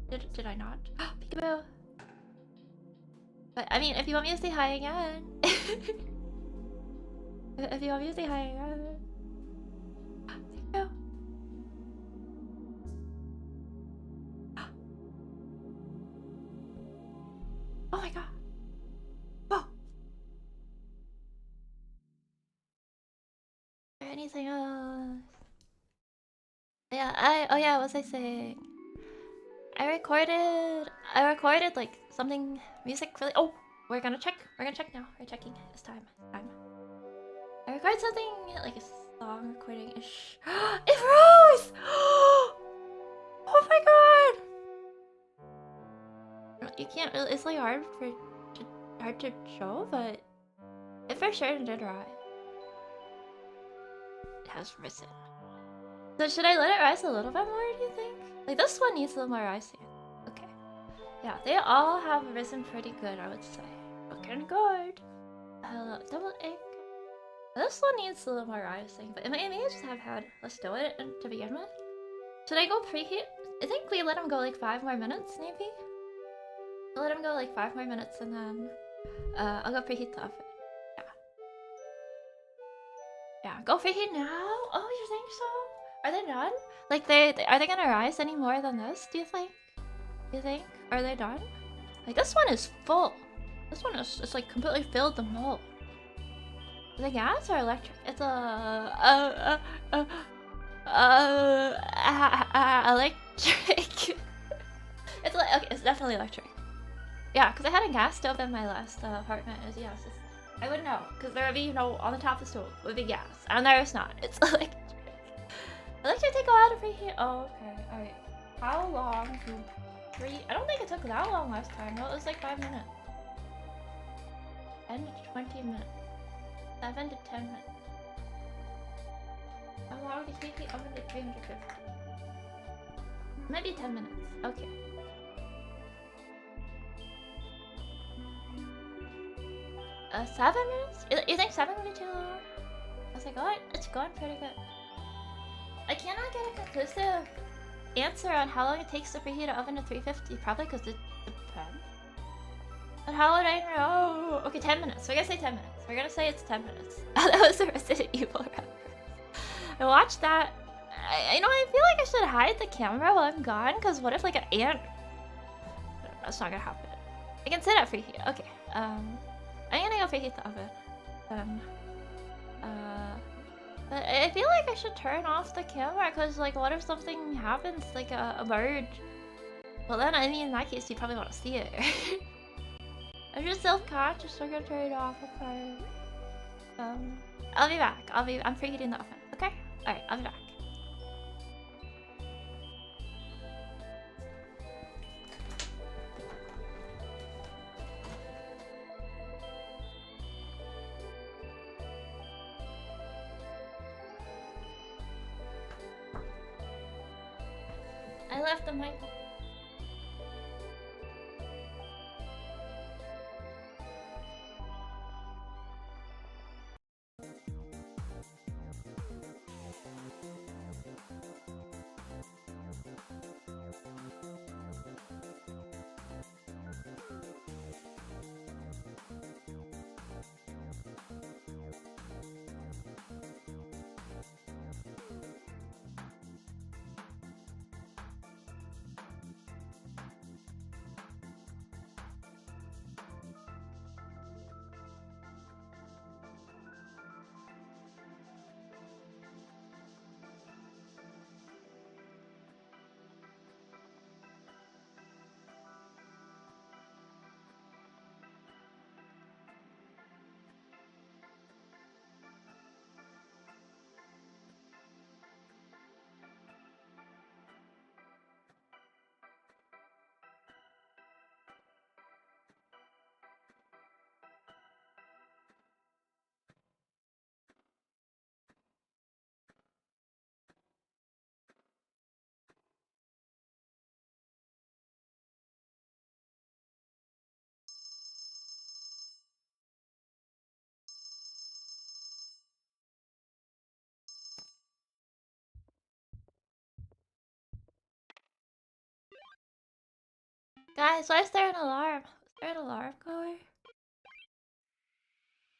did I not? Peekaboo. But I mean, if you want me to say hi again, if you want me to say hi again, peekaboo. Oh my god. Whoa. Is there anything else? Yeah, oh yeah, what was I saying? I recorded like something music really. Oh, we're gonna check now. We're checking. It's time. I recorded something like a song recording-ish. It froze! Oh my god! You can't really, it's like hard to show, but it for sure did rise. It has risen. So should I let it rise a little bit more, do you think? Like this one needs a little more rising. Okay. Yeah, they all have risen pretty good, I would say. Looking good. Hello, double egg. This one needs a little more rising, but it may just have had less dough in it to begin with. Should I go preheat? I think we let him go like 5 more minutes, maybe? I'll let him go like 5 more minutes and then I'll go preheat the oven. Yeah, go preheat now? Oh, you think so? Are they done? Like are they gonna rise any more than this, do you think? Are they done? Like this one is full. This one is it's like completely filled the mold. The gas or electric? It's electric. It's like okay, it's definitely electric. Yeah, because I had a gas stove in my last apartment. Yes, I would know because there would be on the top of the stove would be gas, and there is not. It's electric. Electric take a while to preheat. Oh, okay, all right. How long to preheat? I don't think it took that long last time. No, it was like 5 minutes. 10 to 20 minutes. 7 to 10 minutes. How long to keep the oven to 350? Maybe 10 minutes. Okay. $7 minutes? You think 7 would be too long? How's it going? It's going pretty good. I cannot get a conclusive answer on how long it takes to preheat an oven to 350. Probably because it depends. But how would I know? Okay, 10 minutes. We're gonna say 10 minutes. We're gonna say it's 10 minutes. That was the Resident Evil reference. I watched that. You know, I feel like I should hide the camera while I'm gone, because what if like an ant... That's not gonna happen. I can set up preheat. Okay. I'm gonna go preheat the oven. But I feel like I should turn off the camera, because like what if something happens, like a bird? Well then, I mean, in that case you probably want to see it. I'm just self-conscious, so I'm gonna turn it off. Okay. I'll be back. I'm preheating the oven. Okay? Alright, I'll be back. I left the mic. Guys, why is there an alarm? Is there an alarm going?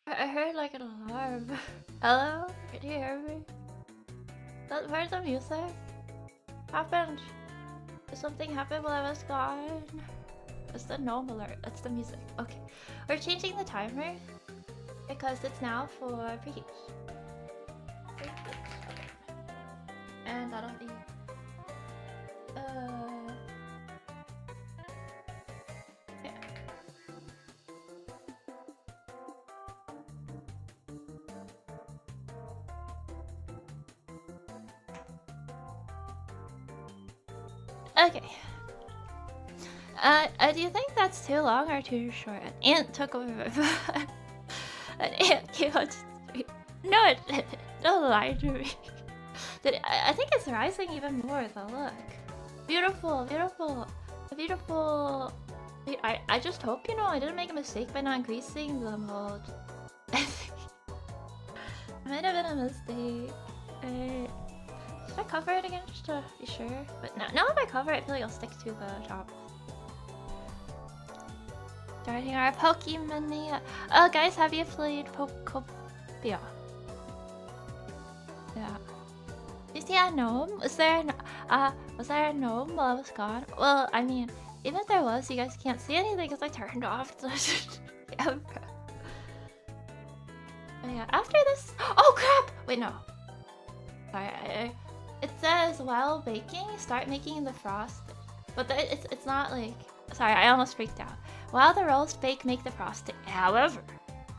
I heard like an alarm. Hello? Can you hear me? Where's the music? Happened? Did something happen while I was gone? It's the gnome alert. That's the music. Okay. We're changing the timer because it's now for preheat. And that'll be... yeah. Okay. Do you think that's too long or too short? An ant took over my phone. An ant came on the street. No, it didn't. Don't lie to me. I think it's rising even more though, look. Beautiful, beautiful, beautiful. I just hope, you know, I didn't make a mistake by not increasing the mode. Might have been a mistake. Should I cover it again just to be sure? But now if I cover it, I feel like I'll stick to the top. Starting our Pokemon. Oh, guys, have you played Pokopia? Yeah. You see a gnome? Was there a gnome while I was gone? Well, I mean, even if there was, you guys can't see anything because I turned off the camera. But yeah, after this... Oh, crap! Wait, no. Sorry, it says, while baking, start making the frosting. But it's not like... Sorry, I almost freaked out. While the rolls bake, make the frosting. However,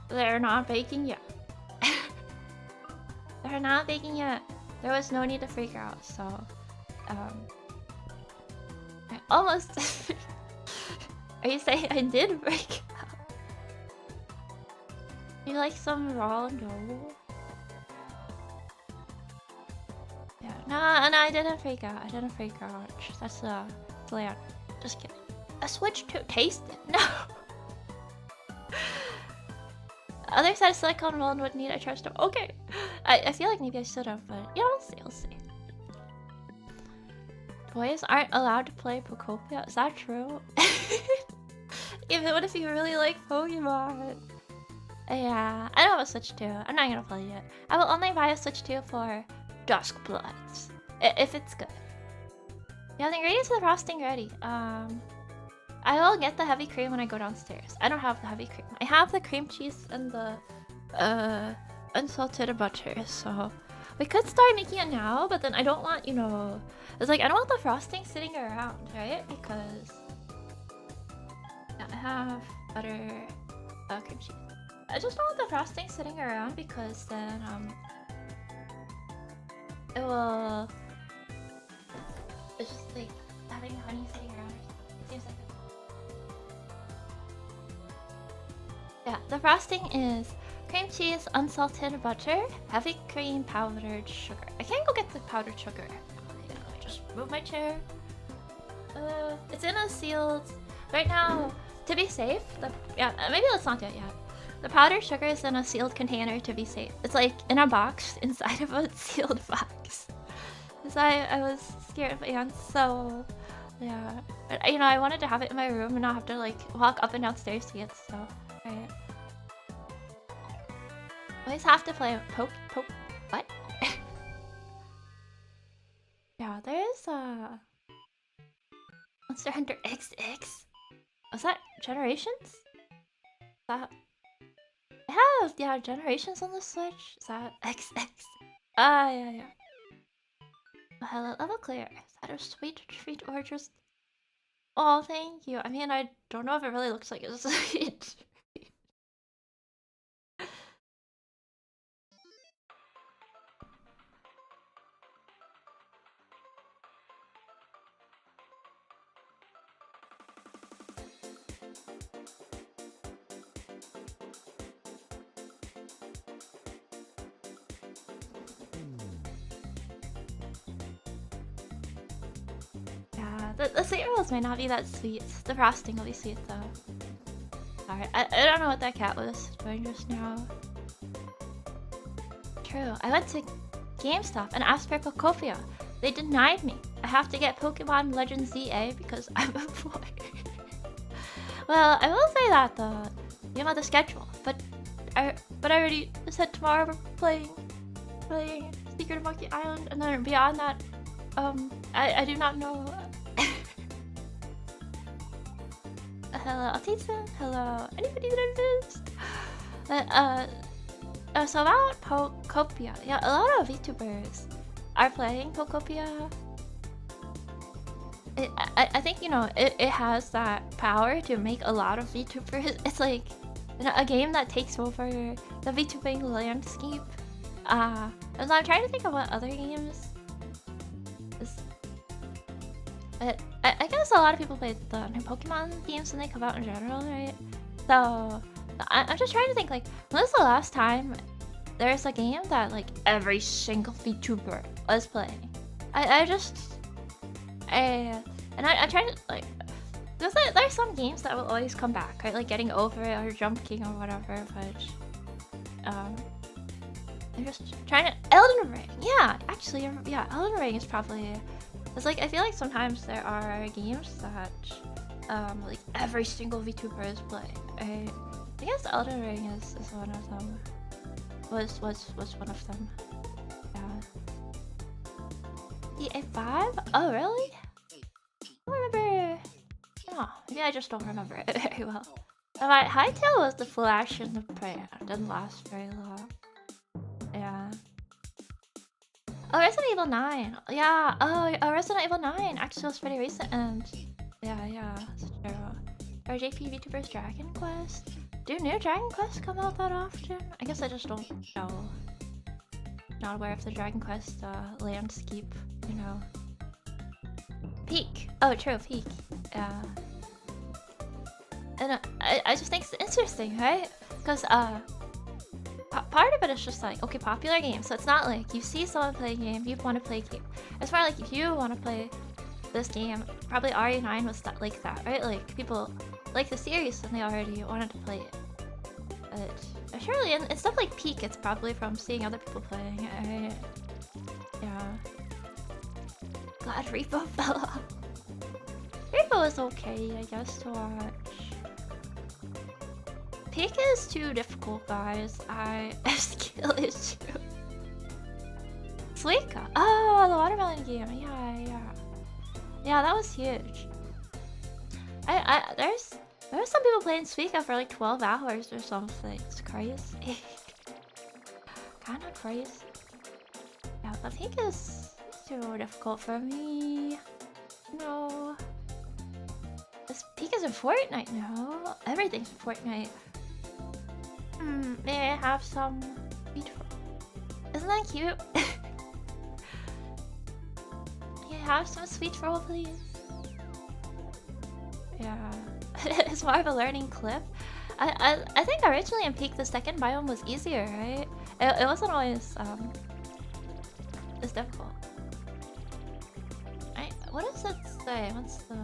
they're not baking yet. They're not baking yet. There was no need to freak out, so... I almost... Are you saying I did freak out? You like some raw dough? Yeah, no, I didn't freak out. I didn't freak out. That's plan. Just kidding. A switch to taste it? No. Other side of silicone mold would need a charge stone. Okay. I feel like maybe I should have, but yeah, we'll see. Boys aren't allowed to play Pokopia. Is that true? What if you really like Pokemon? Yeah, I don't have a Switch 2. I'm not gonna play it. I will only buy a Switch 2 for Dusk Bloods. If it's good. Yeah, the ingredients of the frosting ready. I will get the heavy cream when I go downstairs. I don't have the heavy cream. I have the cream cheese and the unsalted butter, so we could start making it now, but then I don't want, you know, it's like I don't want the frosting sitting around, right? Because yeah, I have butter, cream cheese. I just don't want the frosting sitting around because then it will. It's just like having honey sitting around. It seems like. Yeah, the frosting is cream cheese, unsalted butter, heavy cream, powdered sugar. I can't go get the powdered sugar. Yeah, let me just move my chair. It's in a sealed. Right now, to be safe. Maybe let's not do it yet. The powdered sugar is in a sealed container to be safe. It's like in a box inside of a sealed box. Because I was scared of ants, so yeah. But, you know, I wanted to have it in my room and not have to like walk up and downstairs to get stuff. Right. Always have to play poke. What? Yeah, there's Monster Hunter XX. Was that Generations? That I have Generations on the Switch. Is that XX? Yeah. Oh, hello, level clear. Is that a sweet treat or just? Oh, thank you. I mean, I don't know if it really looks like a sweet. The sweet rolls might not be that sweet. The frosting will be sweet though. Sorry, I don't know what that cat was doing just now. True, I went to GameStop and asked for Pokopia. They denied me. I have to get Pokemon Legends ZA because I'm a boy. Well, I will say that though. You know the schedule, but I already said tomorrow we're playing Secret of Monkey Island, and then beyond that, I do not know. Hello, Altisa. Hello, anybody that I missed? So about Pokopia, yeah, a lot of VTubers are playing Pokopia. I think, you know, it has that power to make a lot of VTubers. It's like, you know, a game that takes over the VTubing landscape. And so I'm trying to think of what other games. I guess a lot of people play the new Pokemon games when they come out in general, right? So I'm just trying to think, like, when was the last time there's a game that like every single VTuber was playing? I'm trying to like. There's some games that will always come back, right? Like Getting Over It or Jump King or whatever, but I'm just trying to. Elden Ring, yeah, actually, yeah, Elden Ring is probably. It's like I feel like sometimes there are games that like every single VTuber is playing. I guess Elden Ring is one of them. Was one of them. Yeah. EA5? Oh really? I don't remember. Oh, maybe I just don't remember it very well. Alright, Hytale was the flash in the brand. Didn't last very long. Yeah. Oh, Resident Evil 9. Yeah. Oh, Resident Evil 9 actually was pretty recent. And yeah, it's true. Or JP VTuber's Dragon Quest. Do new Dragon Quests come out that often? I guess I just don't know. Not aware of the Dragon Quest landscape, you know. Peak. Oh, true, Peak. Yeah. And I just think it's interesting, right? Because part of it is just like, okay, popular game. So it's not like you see someone play a game, you want to play a game. It's more like if you want to play this game, probably RE9 was like that, right? Like people like the series and they already wanted to play it. Surely in stuff like Peak, it's probably from seeing other people playing. Yeah. Glad Repo fell off. Repo is okay, I guess, to watch. Peak is too difficult, guys. I have skill issue. Suika. Oh, the watermelon game. Yeah, that was huge. There's some people playing Suika for like 12 hours or something. It's crazy. Kinda crazy. Yeah, but Peak is too difficult for me. No. This Peak is in Fortnite now. Everything's in Fortnite. May I have some sweetrolls? Isn't that cute? May I have some sweetrolls, please? Yeah. It's more of a learning clip. I think originally in Peak the second biome was easier, right? It wasn't always as difficult. What does it say? What's the...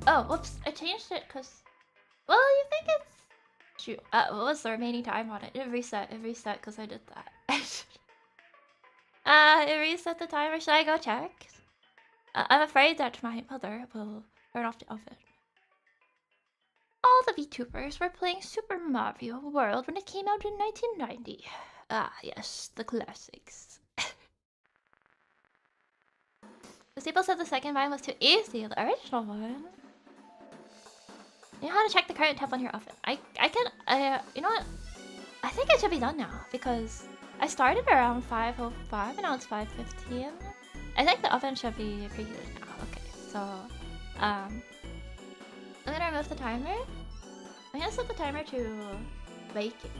Oh, whoops! I changed it because... Well, you think it's... Shoot, what was the remaining time on it? It reset because I did that. It reset the timer. Should I go check? I'm afraid that my mother will turn off the oven. All the VTubers were playing Super Mario World when it came out in 1990. Ah, yes, the classics. The people said the second mine was too easy, the original one. You know how to check the current temp on your oven. I can, you know what? I think it should be done now because I started around 5:05 and now it's 5:15. I think the oven should be preheated now. Okay, so, I'm gonna remove the timer. I'm gonna set the timer to baking.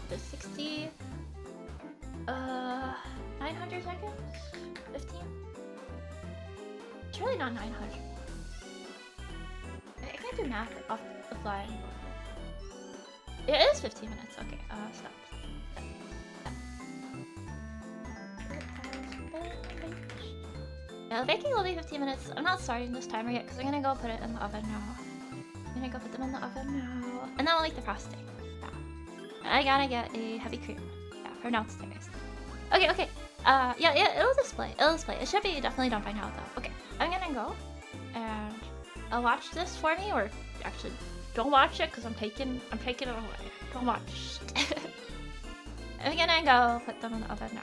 To 60, 900 seconds? 15? It's really not 900. I can't do math off the fly anymore. It is 15 minutes. Okay, stop. Yeah, the baking will be 15 minutes. I'm not starting this timer yet because I'm gonna go put it in the oven now. I'm gonna go put them in the oven now. And then I'll make the frosting. Yeah. I gotta get a heavy cream. Yeah, from downstairs. Okay. Yeah, it'll display. It should be definitely done by now though. Okay, I'm gonna go and I'll watch this for me, or actually don't watch it because I'm taking it away. Don't watch. I'm gonna go put them in the oven now.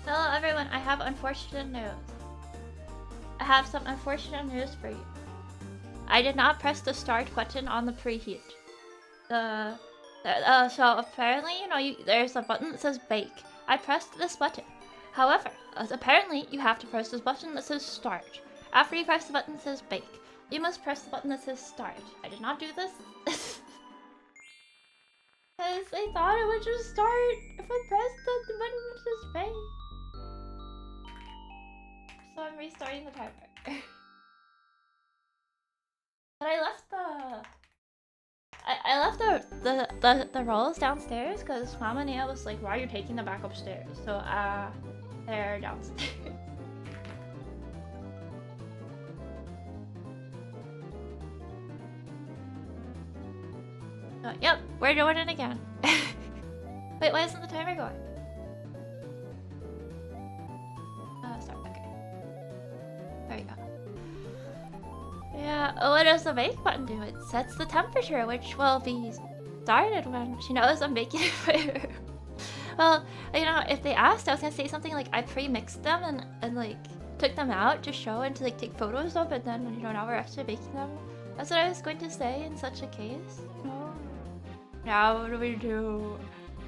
Hello everyone, I have unfortunate news. I have some unfortunate news for you. I did not press the start button on the preheat. So apparently, you know, there's a button that says bake. I pressed this button. However, apparently you have to press this button that says start. After you press the button that says bake, you must press the button that says start. I did not do this. Because I thought it would just start if I pressed the button that says bake. So I'm restarting the timer. But I left the rolls downstairs because Mama Nia was like, why are you taking them back upstairs? So they're downstairs. Yep, we're doing it again. Wait, why isn't the timer going? Start, okay. There you go. Yeah, what does the bake button do? It sets the temperature, which will be started when she knows I'm baking it for her. Well, you know, if they asked, I was gonna say something like I pre-mixed them and like took them out to show and to like take photos of, and then, you know, now we're actually baking them. That's what I was going to say in such a case. Now what do we do?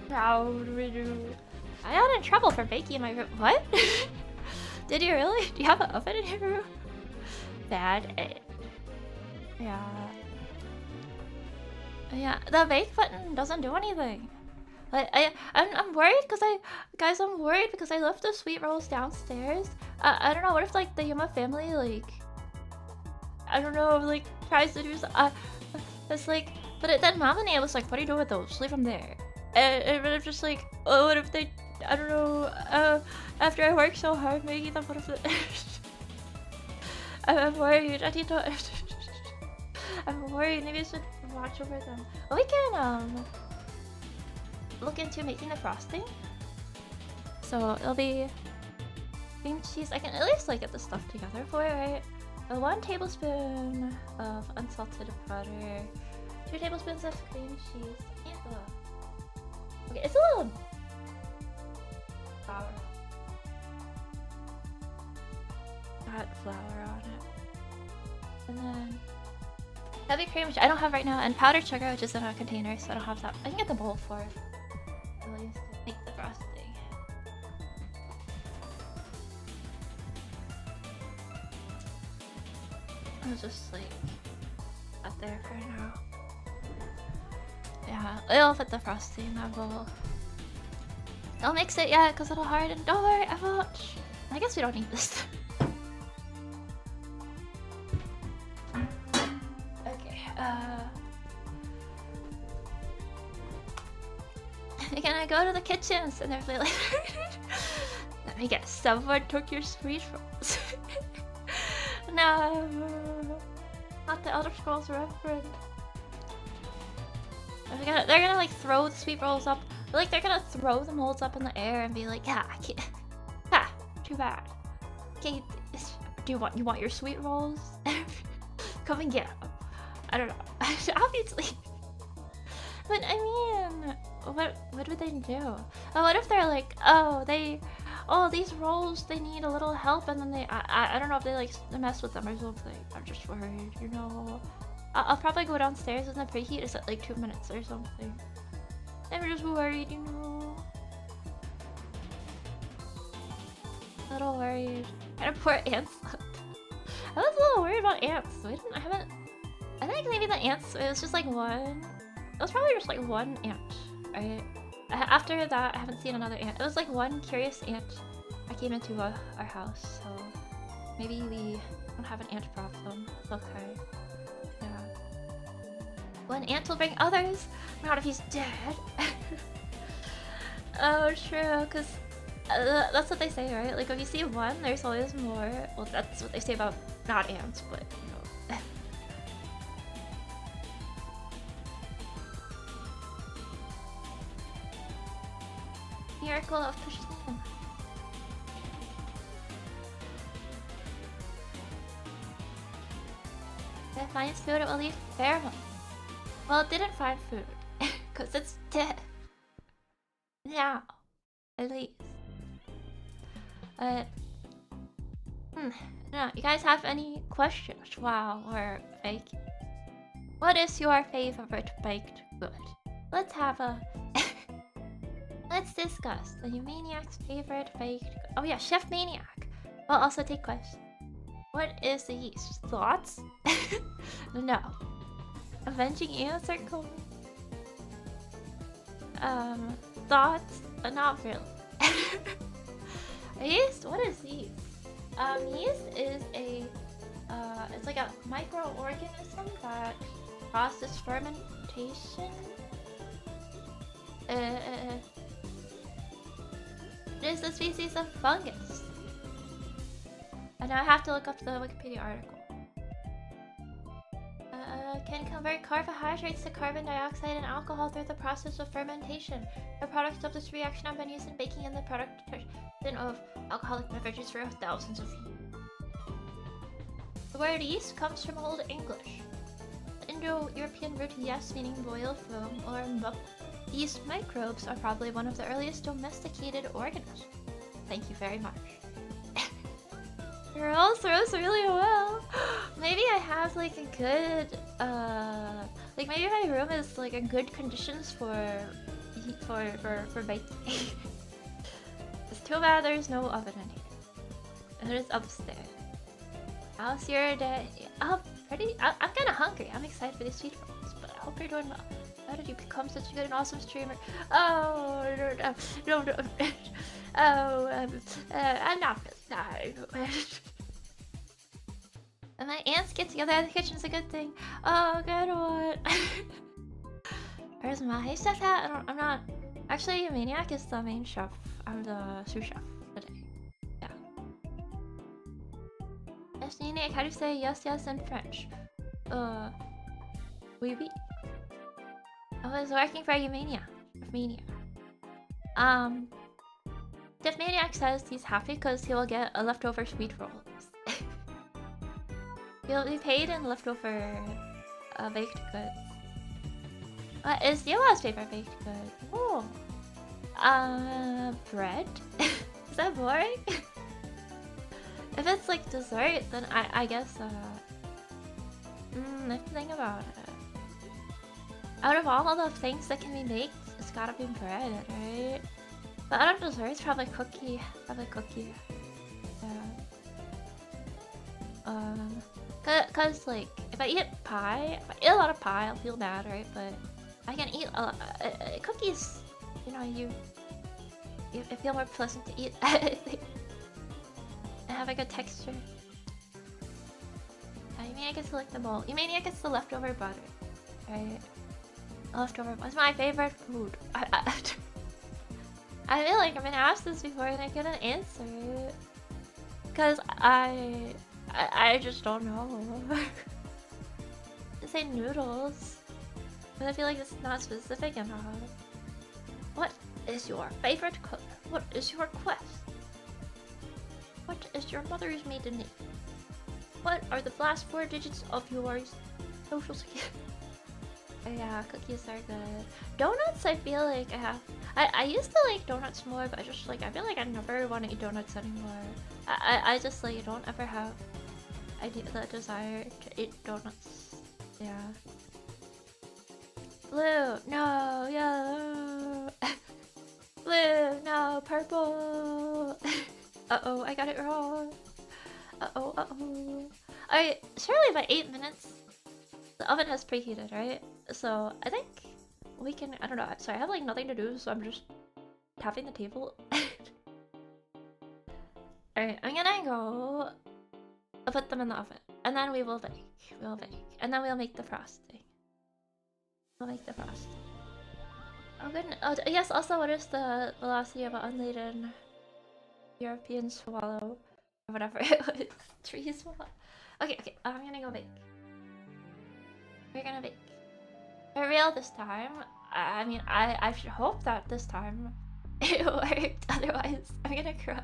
Now what do we do? I got in trouble for baking in my room. What? Did you really? Do you have an oven in your room? Bad. Yeah. Yeah, the bake button doesn't do anything. I'm worried because I'm worried because I left the sweet rolls downstairs. I don't know, what if like the Yuma family like, I don't know, like tries to do something. It's like, but then Mama Nia was like, what do you do with those? Leave them there. And I'm just like, oh, what if they, I don't know, after I work so hard making them, what if they... I'm worried, I need to... I'm worried, maybe I should watch over them. Well, we can, look into making the frosting. So it'll be cream cheese. I can at least like get the stuff together for it, right? 1 tablespoon of unsalted butter, 2 tablespoons of cream cheese. Okay, it's a little flour. Add flour on it, and then heavy cream, which I don't have right now, and powdered sugar, which is in a container, so I don't have that. I can get the bowl for it. At least to make the frosting. I'll just like up there for now. Yeah, I'll put the frosting in that bowl. I'll mix it, yeah, because it'll harden. Don't worry, I won't. I guess we don't need this. Okay, again, I go to the kitchens and they're like, let me guess, someone took your sweet rolls. No, not the Elder Scrolls reference. They're gonna like throw the sweet rolls up. Like they're gonna throw the molds up in the air and be like, yeah, I can't. Ha, too bad. Okay, do you want your sweet rolls? Come and get them. I don't know. Obviously. But I mean, what would they do? Oh, what if they're like, oh these rolls, they need a little help, and then I don't know if they like mess with them or something. I'm just worried, you know. I'll probably go downstairs and the preheat is at like 2 minutes or something. I'm just worried, you know. A little worried. And poor ants left. I was a little worried about ants. I think maybe the ants, it was just like one. It was probably just like one ant, right? After that, I haven't seen another ant. It was like one curious ant that came into our house, so maybe we don't have an ant problem. Okay. Yeah. One ant will bring others, not if he's dead. Oh, true, because that's what they say, right? Like, if you see one, there's always more. Well, that's what they say about not ants, but, you know. Miracle of pushing. If it finds food, it will leave pheromones. Well, it didn't find food, because it's dead. Now, at least. But no, you guys have any questions while we're baking? What is your favorite baked good? Let's have a let's discuss the Maniac's favorite baked good. Oh yeah, Chef Maniac. We'll also take questions. What is the yeast? Thoughts? No. Avenging answer cool. Thoughts? Not really. Yeast? What is yeast? Yeast is a it's like a microorganism that processes fermentation. It is a species of fungus. And now I have to look up the Wikipedia article. Can convert carbohydrates to carbon dioxide and alcohol through the process of fermentation. The products of this reaction have been used in baking and the production of alcoholic beverages for thousands of years. The word yeast comes from Old English. The Indo-European root yes, meaning boil, foam, or bubble. Yeast microbes are probably one of the earliest domesticated organisms. Thank you very much. Your all throws really well. Maybe I have like a good like maybe my room is like in good conditions for baking. It's too bad there's no oven in here. It is upstairs. How's your day? Oh, pretty. I'm kind of hungry. I'm excited for these sweet rolls, but I hope you're doing well. How did you become such a good and awesome streamer? Oh, no. Oh, I'm not sorry. And my aunts get together in the kitchen's a good thing. Oh, good one. Where's my chef hat? I'm not. Actually, Maniac is the main chef. I'm the sous chef today. Yeah. Yes, Maniac, how do you say yes in French? Oui. I was working for Maniac. Chef Maniac says he's happy because he will get a leftover sweet rolls. He'll be paid in leftover baked goods. What is Yoa's favorite baked good? Oh, bread. Is that boring? If it's like dessert, then I guess I have to think about it. Out of all of the things that can be baked, it's gotta be bread, right? But out of desserts, probably cookie. Yeah. Cause like if I eat a lot of pie, I'll feel bad, right? But I can eat cookies. You know, you feel more pleasant to eat. And have a good texture. You mean I get to lick the bowl? You mean I get the leftover butter, right? Leftover butter. It's my favorite food. I feel like I've been asked this before and I couldn't answer it. Cause I just don't know. I say noodles, but I feel like it's not specific enough. What is your favorite color? What is your quest? What is your mother's maiden name? What are the last 4 digits of your social security? Yeah, cookies are good. Donuts, I feel like I have. I used to like donuts more, but I feel like I never want to eat donuts anymore. I just like don't ever have the desire to eat donuts. Yeah. Blue, no, yellow. Blue, no, purple. Uh-oh, I got it wrong. Uh-oh. Alright, surely by 8 minutes, the oven has preheated, right? So, I think we can, I don't know, sorry, I have like nothing to do, so I'm just tapping the table. Alright, I'm gonna go put them in the oven, and then we will bake. And then we'll make the frosting. Oh goodness, oh yes, also what is the velocity of an unladen European swallow? Or whatever it was. Tree swallow. Okay, I'm gonna go bake. We're gonna bake. For real this time. I mean, I should hope that this time it worked. Otherwise, I'm gonna cry.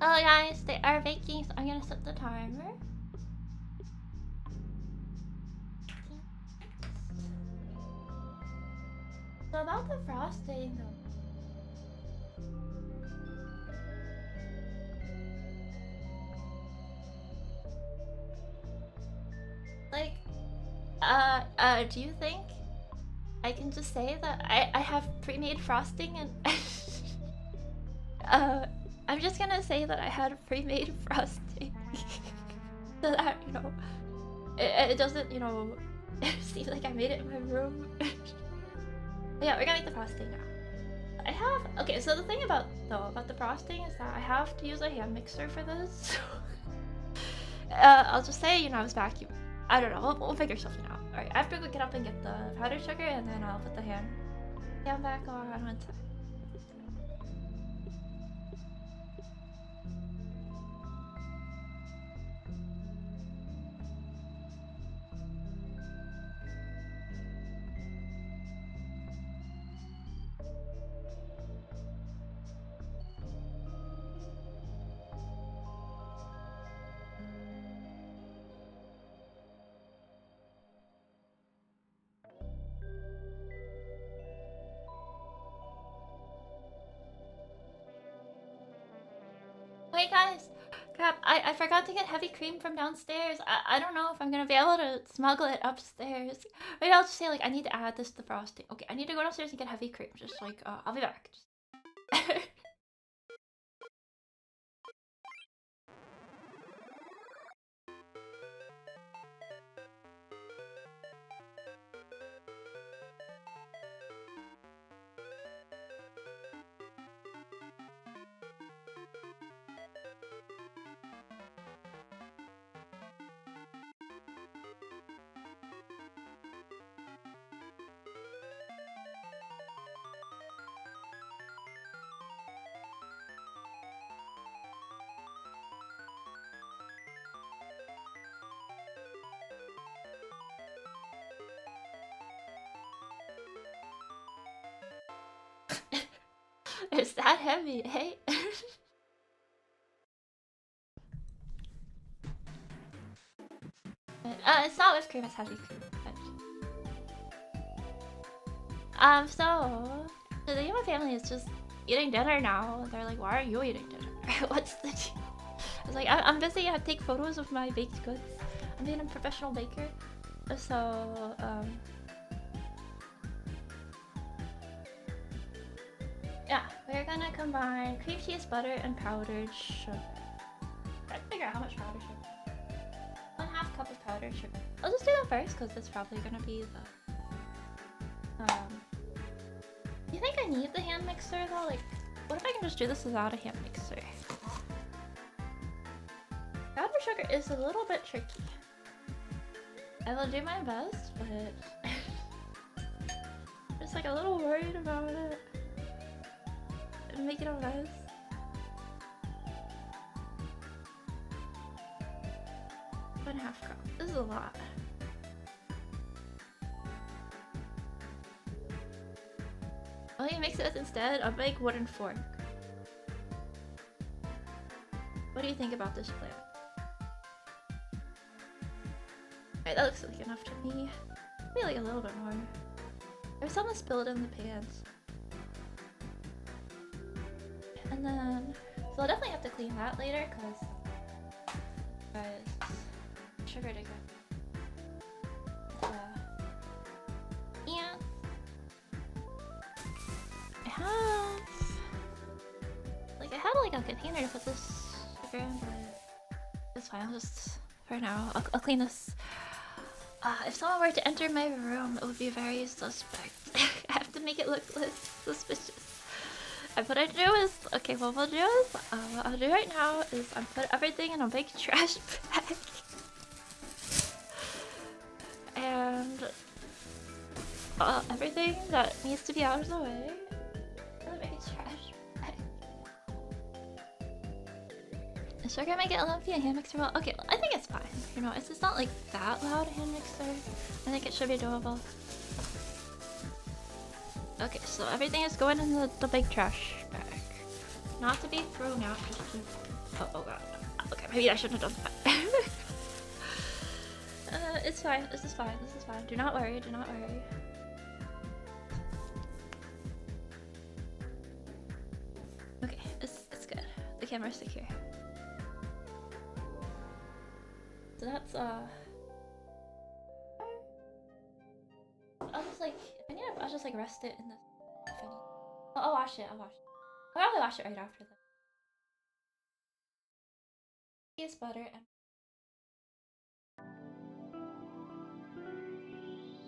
Oh guys, they are baking, so I'm gonna set the timer. So about the frosting though. Like, do you think I can just say that I have pre-made frosting and I'm just gonna say that I had pre-made frosting so that, you know, it doesn't, you know, seem like I made it in my room. Yeah, we're gonna make the frosting now. I have, okay, so the thing about the frosting is that I have to use a hand mixer for this. I'll just say, you know, I was vacuuming. I don't know, we'll figure something out. Alright, I have to go get up and get the powdered sugar and then I'll put the hand back on one time. Wait guys! Crap, I forgot to get heavy cream from downstairs. I don't know if I'm gonna be able to smuggle it upstairs. Maybe I'll just say like I need to add this to the frosting. Okay, I need to go downstairs and get heavy cream. Just like, I'll be back. It's that heavy, hey? It's not whipped cream, it's heavy cream. But... so the Yuma family is just eating dinner now. They're like, why are you eating dinner? What's the deal? I was like, I'm busy. I take photos of my baked goods. I'm being a professional baker. So, yeah, we're gonna combine cream cheese, butter, and powdered sugar. Trying to figure out how much powdered sugar. 1/2 cup of powdered sugar. I'll just do that first because it's probably gonna be the. Do you think I need the hand mixer though? Like, what if I can just do this without a hand mixer? Powdered sugar is a little bit tricky. I will do my best, but I'm just like a little worried about it. Make it a mess. One half cup. This is a lot. Oh, you mix it instead? I'll make wooden fork. What do you think about this plan? Alright, that looks like enough to me. Maybe like a little bit more. There's some that spilled in the pans. And then, so I'll definitely have to clean that later because sugar to go. And I had like a container to put this sugar in, but it's fine. I'll just, for now, I'll clean this. If someone were to enter my room, it would be very suspect. I have to make it look less suspicious. And what I do is, okay, what we'll do is, what I'll do right now is I put everything in a big trash bag. And everything that needs to be out of the way in a big trash bag. Is sugar make it a lumpy and hand mixer well? Okay, I think it's fine. You know, it's not like that loud a hand mixer. I think it should be doable. Okay, so everything is going in the big trash bag. Not to be thrown out, just to Oh god. Okay, maybe I shouldn't have done that. It's fine. This is fine. This is fine. Do not worry. Do not worry. Okay, it's good. The camera's secure. So that's I'll just like if I need I'll just like rest it in this. I'll wash it. I'll wash it. I'll probably wash it right after that. Use butter and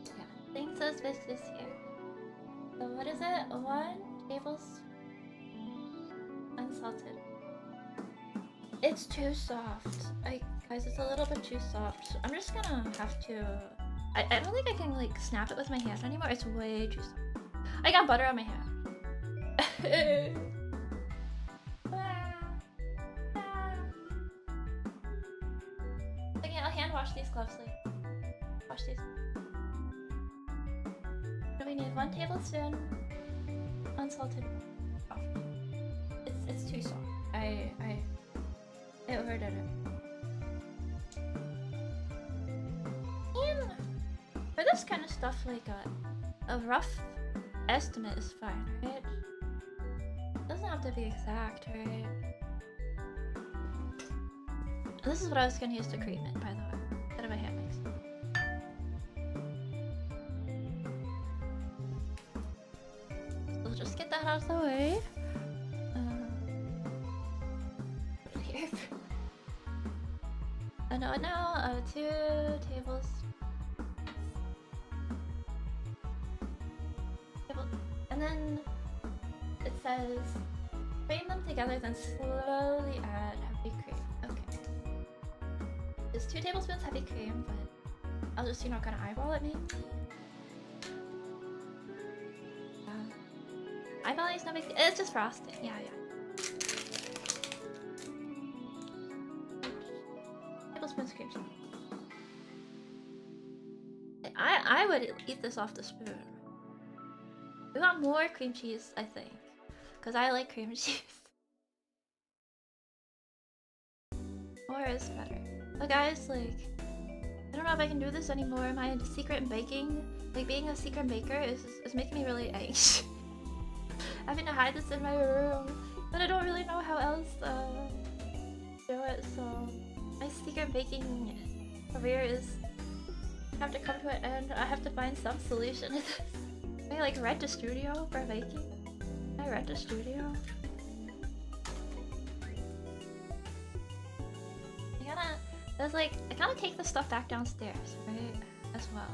yeah, thanks to this here. So what is it? 1 tablespoon unsalted. It's too soft. Guys, it's a little bit too soft. So I'm just gonna have to. I don't think I can like snap it with my hand anymore. It's way too soft. I got butter on my hand. Okay, I'll hand wash these gloves later. Wash these. So we need 1 tablespoon unsalted. Oh. It's too soft. I overdid it. And for this kind of stuff, like a rough estimate is fine, right? It doesn't have to be exact, right? This is what I was gonna use to cream it, by the way, instead of a hand mix. So we'll just get that out of the way. Here. And now 2 tablespoons. And then it says cream them together, then slowly add heavy cream. Okay. It's 2 tablespoons heavy cream, but I'll just, kind of eyeball it maybe. Eyeballing is no big deal. It's just frosting. Yeah. Tablespoons cream cheese. I would eat this off the spoon. We want more cream cheese, I think, because I like cream cheese. More is better. But guys, like, I don't know if I can do this anymore. My secret in baking, like being a secret baker, is making me really anxious. Having to hide this in my room, but I don't really know how else do it. So my secret baking career is have to come to an end. I have to find some solution to this. Can I like rent a studio for baking? Can I rent a studio? I gotta take the stuff back downstairs, right? As well.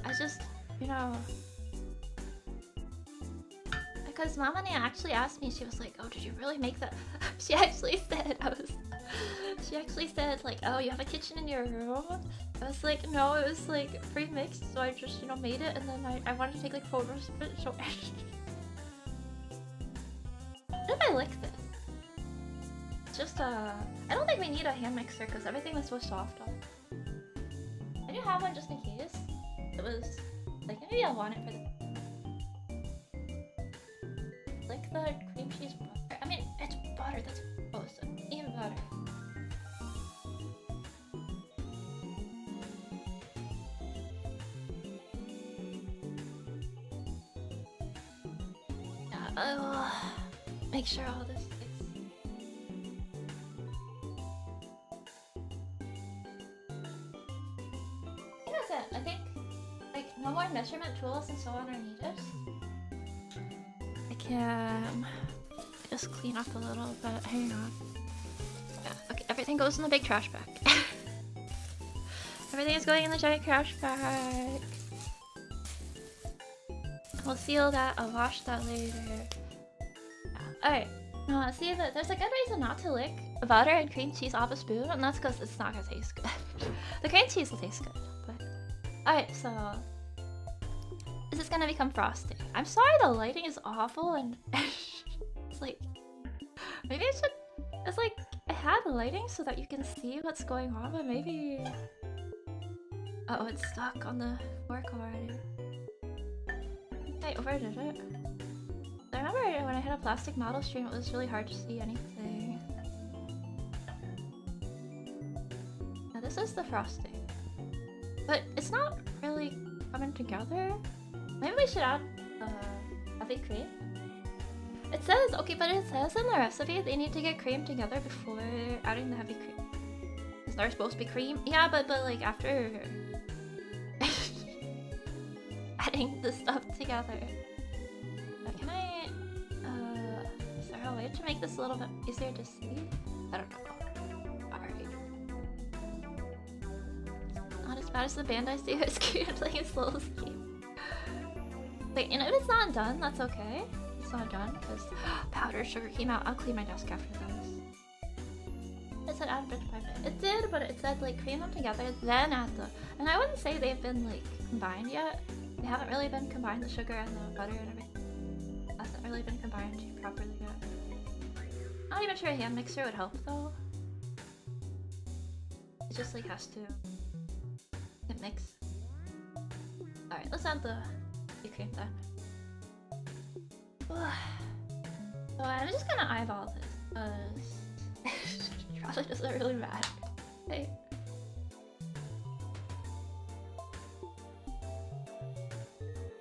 I just, because Mama actually asked me, she was like, oh, did you really make that? She actually said, like, oh, you have a kitchen in your room? I was like, no, it was like pre-mixed, so I just, made it, and then I wanted to take like photos of it, so what if I lick this? It's just, I don't think we need a hand mixer because everything was so soft on it. I do have one just in case. It was, like, maybe I'll want it for the... Like the cream cheese butter. I mean, it's butter, that's awesome. Even better. Yeah, I will make sure all this fits. I think that's it. I think, like, no more measurement tools and so on are needed. I can just clean up a little bit. Hang on. Yeah, okay, everything goes in the big trash bag. Everything is going in the giant trash bag. We'll seal that. I'll wash that later. Yeah. Alright. See, there's a good reason not to lick butter and cream cheese off a spoon, and that's because it's not gonna taste good. The cream cheese will taste good, but... Alright, so... This is gonna become frosting. I'm sorry the lighting is awful and... It's like... Maybe I should... It's like... I had lighting so that you can see what's going on, but maybe... Uh oh, it's stuck on the fork already. I overdid it. I remember when I had a plastic model stream, it was really hard to see anything. Now this is the frosting. But it's not really coming together. Maybe we should add heavy cream. It says, okay, but it says in the recipe they need to get cream together before adding the heavy cream. Is there supposed to be cream? Yeah, but like after adding the stuff together. Can I, is there a way to make this a little bit easier to see? I don't know. Alright. Not as bad as the band I see, it's cute, like a slow scheme. Wait, and if it's not done, that's okay. It's not done, because powdered sugar came out. I'll clean my desk after this. It said add bit by bit. It did, but it said like cream them together, then add the... And I wouldn't say they've been like combined yet. They haven't really been combined, the sugar and the butter and everything. Hasn't really been combined properly yet. I'm not even sure a hand mixer would help though. It just like has to mix. Alright, let's add the cream then. So I'm just gonna eyeball this because it probably doesn't really matter. Okay.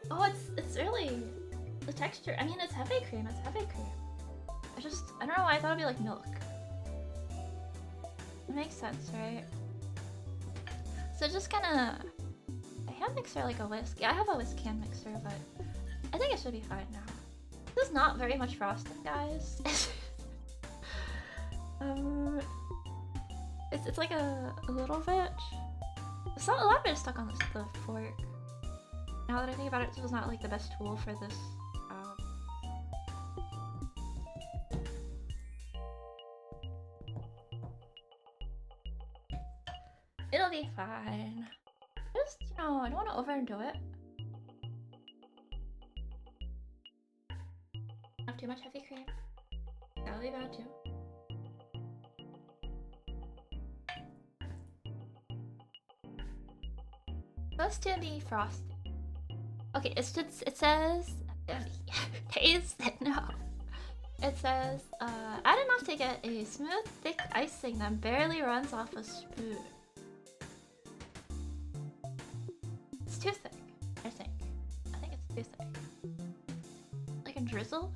Oh, it's really the texture. I mean, it's heavy cream. It's heavy cream. I don't know why I thought it'd be like milk. It makes sense, right? So just gonna a hand mixer like a whisk. Yeah, I have a whisk hand mixer, but I think it should be fine now. This is not very much frosting, guys. It's like a little bit. A lot of it is stuck on the fork. Now that I think about it, this was not like the best tool for this. It'll be fine. Just, you know, I don't want to overdo it. Have too much heavy cream. That'll be bad too. Supposed to be frosted. Okay, it says taste no. It says add enough to get a smooth, thick icing that barely runs off a spoon. It's too thick, I think. I think it's too thick. Like a drizzle?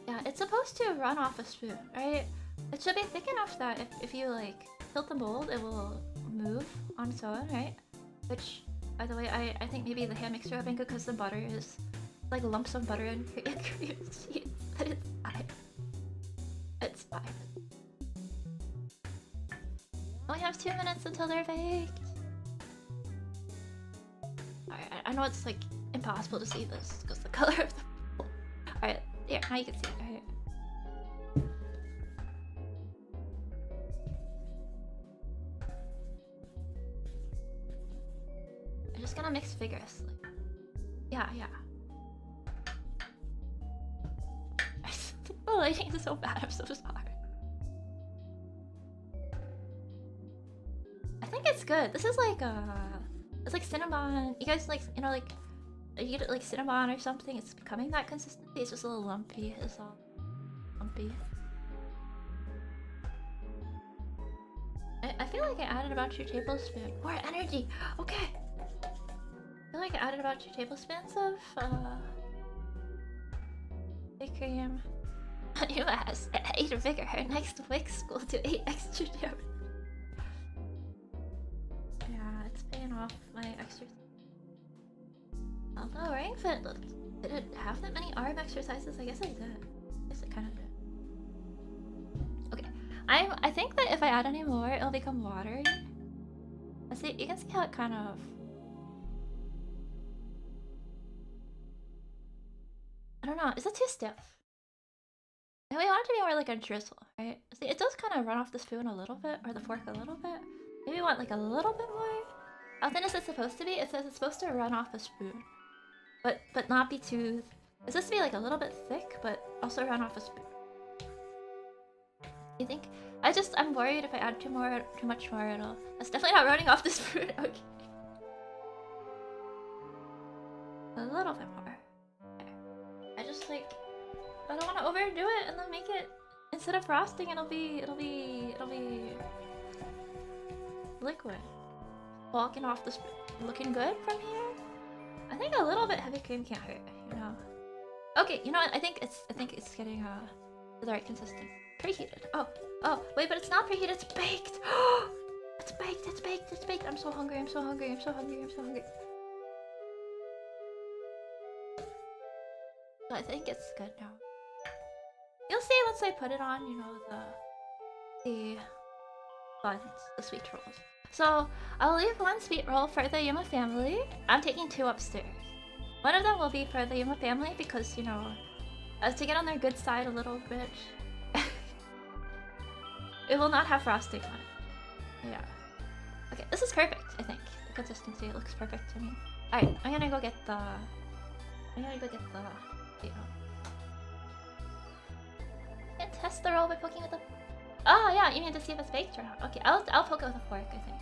Yeah, it's supposed to run off a spoon, right? It should be thick enough that if you like tilt the mold, it will move on its own, right? Which, by the way, I think maybe the hand mixer would have been good because the butter is like lumps of butter and cream sheets, but it's fine. It's fine. Only have 2 minutes until they're baked. Alright, I know it's like impossible to see this because the color of the bowl. Alright, here, now you can see it. Alright. I'm just gonna mix vigorously. Yeah. The lighting is so bad, I'm so sorry. I think it's good. This is like it's like cinnamon. You guys like, you know, like you get like cinnamon or something. It's becoming that consistency. It's just a little lumpy. It's all lumpy. I feel like I added about 2 tablespoons. More energy. Okay. I feel like I added about 2 tablespoons of big cream. You asked, I ate a vigor. Her next week school to 8 extra damage. Yeah, it's paying off my extra. Although Ring Fit did it have that many arm exercises? I guess I did. I guess it kind of did. Okay, I think that if I add any more, it'll become watery. Let's see. You can see how it kind of. I don't know. Is it too stiff? We want it to be more like a drizzle, right? See, it does kind of run off the spoon a little bit, or the fork a little bit. Maybe we want like a little bit more. How thin is it supposed to be? It says it's supposed to run off a spoon, but not be too. It's supposed to be like a little bit thick, but also run off a spoon. You think? I'm worried if I add too much more, it'll. It's definitely not running off the spoon. Okay. little bit more. There. I just like, I don't want to overdo it and then make it, instead of frosting, it'll be liquid. Walking off this, looking good from here. I think a little bit heavy cream can't hurt, you know. Okay, you know what? I think it's getting the right consistency. Preheated. Oh, wait, but it's not preheated. It's baked. It's baked. It's baked. It's baked. I'm so hungry. I'm so hungry. I'm so hungry. I'm so hungry. So I think it's good now. You'll see once I put it on. You know the buns, the sweet rolls. So I'll leave one sweet roll for the Yuma family. I'm taking 2 upstairs. One of them will be for the Yuma family because, you know, to get on their good side a little bit. It will not have frosting on it. Yeah. Okay, this is perfect, I think. The consistency looks perfect to me. Alright, I'm gonna go get the... you know... And test the roll by poking with the... Oh yeah, you need to see if it's baked or not. Okay, I'll poke it with a fork, I think.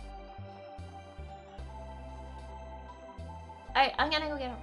Alright, I'm gonna go get a...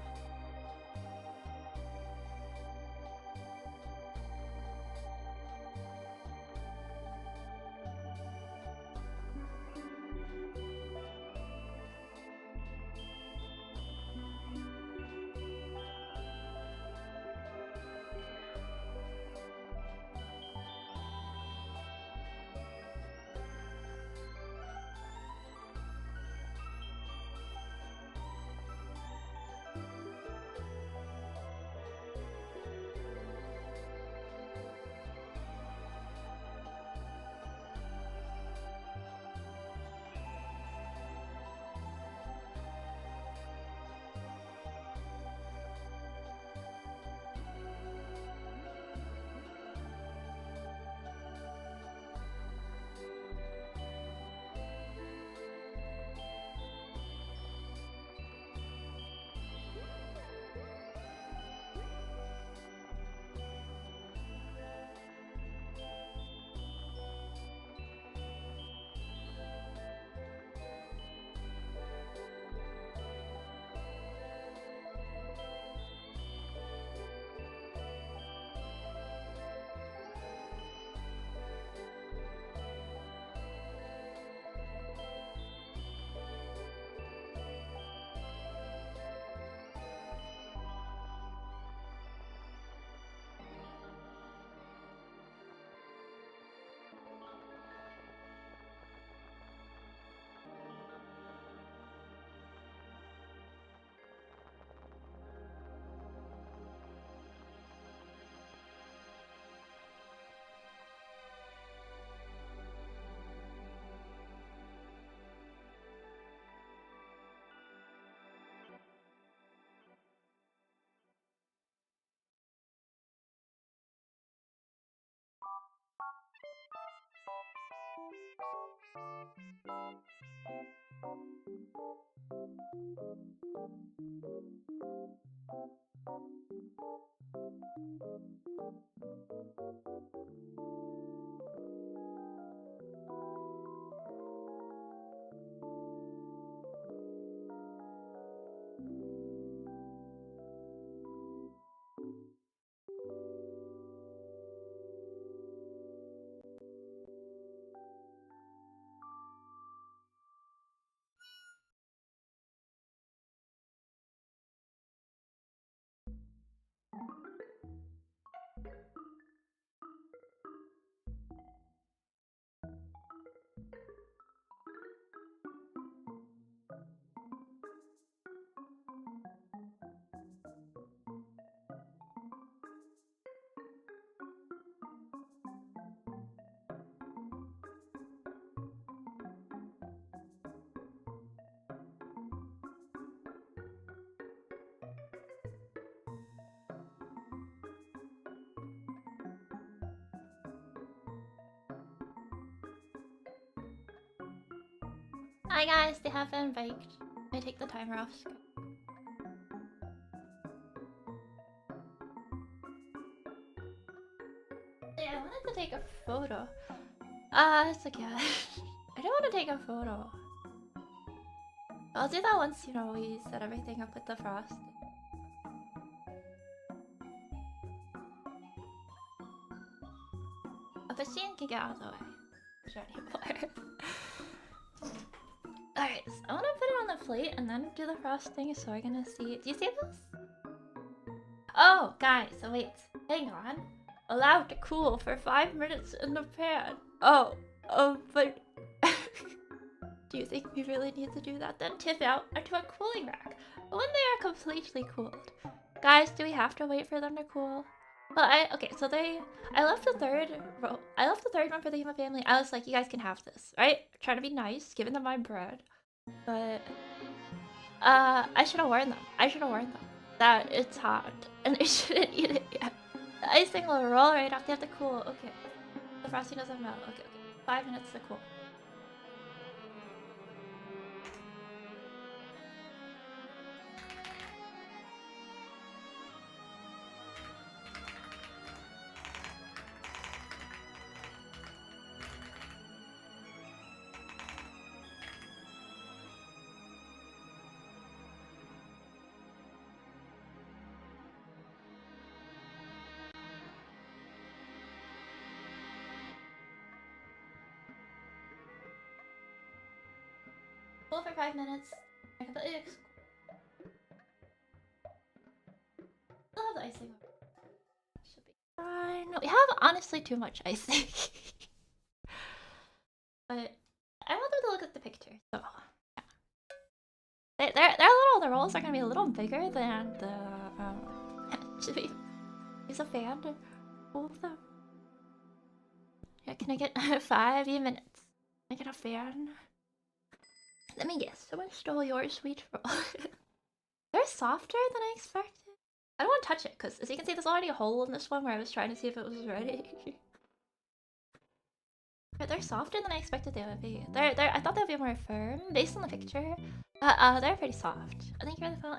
Hi guys, they have been baked. I take the timer off screen. Yeah, I wanted to take a photo. It's like, yeah. I don't want to take a photo. I'll do that once, you know, we set everything up with the frosting. but Shane can get out of the way. Sure anymore. Alright, so I want to put it on the plate and then do the frosting, so we're gonna see. Do you see this? Oh, guys, so wait. Hang on. Allow it to cool for 5 minutes in the pan. Oh, but... Do you think we really need to do that? Then tip out into a cooling rack when they are completely cooled. Guys, do we have to wait for them to cool? Well, I left the third one for the human family. I was like, you guys can have this, right? Trying to be nice, giving them my bread. But, I should have warned them. That it's hot and they shouldn't eat it yet. The icing will roll right off. They have to cool. Okay. The frosting doesn't melt. Okay. 5 minutes to cool. Cool for 5 minutes. I can put it. Still have the icing. Should be fine. No, we have honestly too much icing. But I want them to look at the picture, so yeah. They're little. The rolls are gonna be a little bigger than the should we use a fan to cool them? Yeah, can I get 5 minutes? Can I get a fan? Let me guess, someone stole your sweet roll. They're softer than I expected. I don't want to touch it, because as you can see, there's already a hole in this one where I was trying to see if it was ready. But they're softer than I expected they would be. I thought they would be more firm, based on the picture. They're pretty soft. I think you're the phone.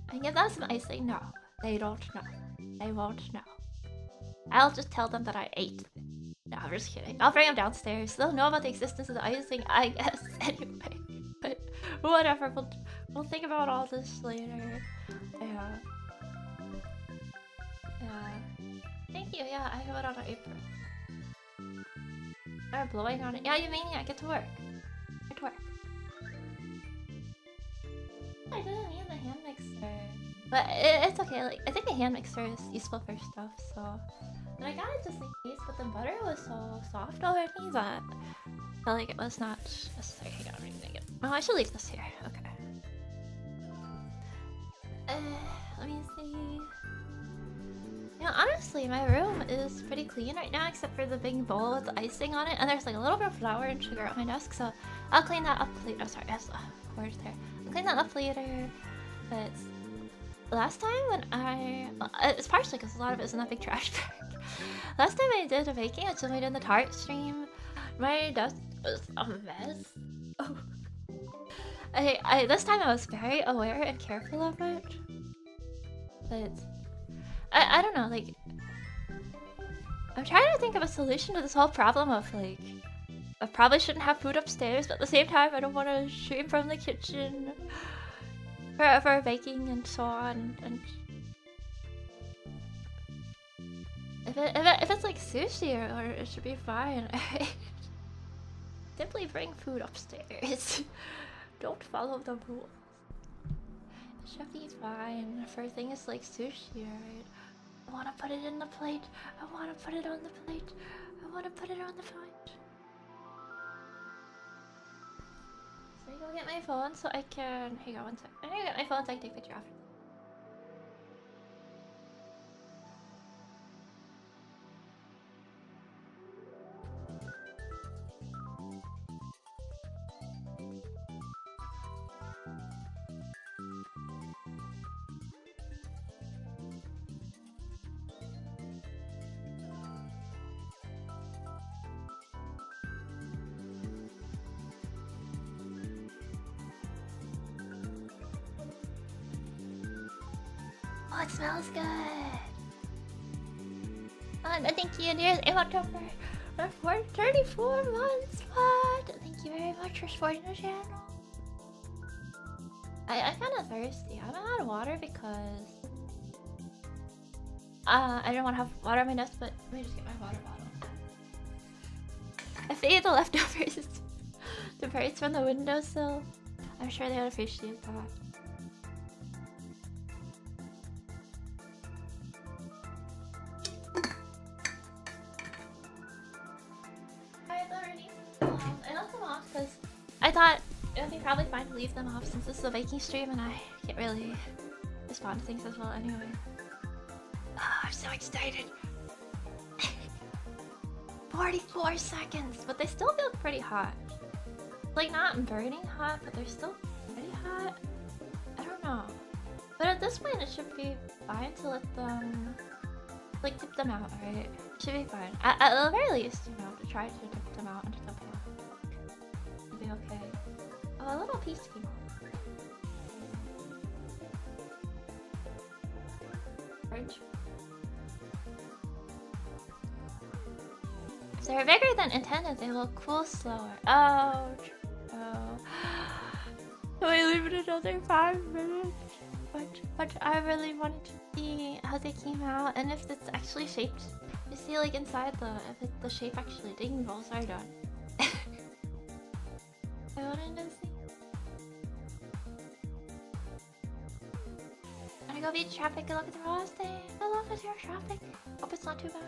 I give them some icing? No, they don't know. They won't know. I'll just tell them that I ate them. No, I'm just kidding. I'll bring them downstairs. They'll know about the existence of the icing, I guess, anyway. But whatever, we'll think about all this later. Yeah. Thank you, yeah, I have it on my apron. They're blowing on it. Yeah, you maniac, get to work. Get to work. I didn't need the hand mixer. But it's okay, like, I think the hand mixer is useful for stuff, so... But I got it just in case, but the butter was so soft already that I felt like it was not necessary. Hang on, remake it. Oh, I should leave this here. Okay. Let me see. You know, honestly, my room is pretty clean right now, except for the big bowl with the icing on it, and there's like a little bit of flour and sugar on my desk, so I'll clean that up later. Oh, sorry, there's a cord there. I'll clean that up later, but last time when it's partially because a lot of it's in that big trash bag. Last time I did a baking, it's when we did the tart stream, my desk was a mess. Oh. This time I was very aware and careful of it. But I don't know, like, I'm trying to think of a solution to this whole problem of like, I probably shouldn't have food upstairs, but at the same time I don't want to stream from the kitchen for baking and so on. And if it's like sushi or it should be fine. Simply bring food upstairs. Don't follow the rules. It should be fine. If everything is like sushi, right? I want to put it in the plate. I want to put it on the plate. I want to put it on the plate. So I go get my phone so I can... Hang on one sec. I'm gonna get my phone so I can take a picture after. Oh, it smells good. Thank you, dear Emoto, for 34 months. What? Thank you very much for supporting the channel. I'm kind of thirsty. I haven't had water because I don't want to have water on my nest, but let me just get my water bottle. I fed the leftovers to birds from the windowsill. I'm sure they would appreciate that. Alright, already. I left them off because I thought it would be probably fine to leave them off since this is a baking stream and I can't really respond to things as well anyway. Oh, I'm so excited. 44 seconds, but they still feel pretty hot. Like not burning hot, but they're still pretty hot. I don't know. But at this point it should be fine to let them, like dip them out, right? It should be fine. At the very least, you know, to try to dip them out into the pot. It'll be okay. Oh, a little piece came off. Orange. If they're bigger than intended, they will cool slower. Oh, oh. So I leave it another 5 minutes? But I really wanted to see how they came out and if it's actually shaped. You see, like inside the shape actually dingles are done. I wanted to see. I'm gonna go beat traffic and look at the frosting. Good luck with your traffic. Hope it's not too bad.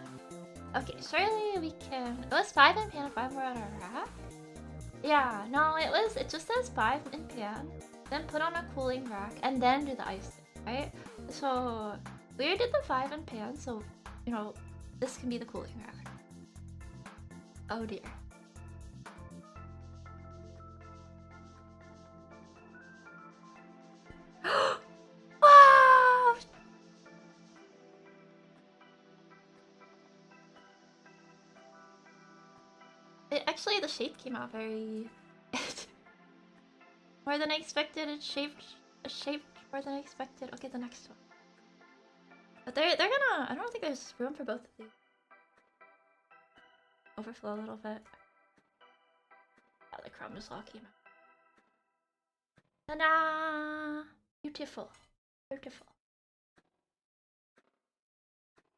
Okay, surely we can. It was 5 in pan and 5 were on a rack? Yeah, no, it just says 5 in pan, then put on a cooling rack, and then do the icing, right? So, we did the 5 in pan, so, you know, this can be the cooling rack. Oh dear. Wow! Actually, the shape came out very more than I expected. It shaped more than I expected. Okay, the next one. But they're gonna. I don't think there's room for both of these. Overflow a little bit. Yeah, the crumbs all came out. Ta-da! Beautiful, beautiful.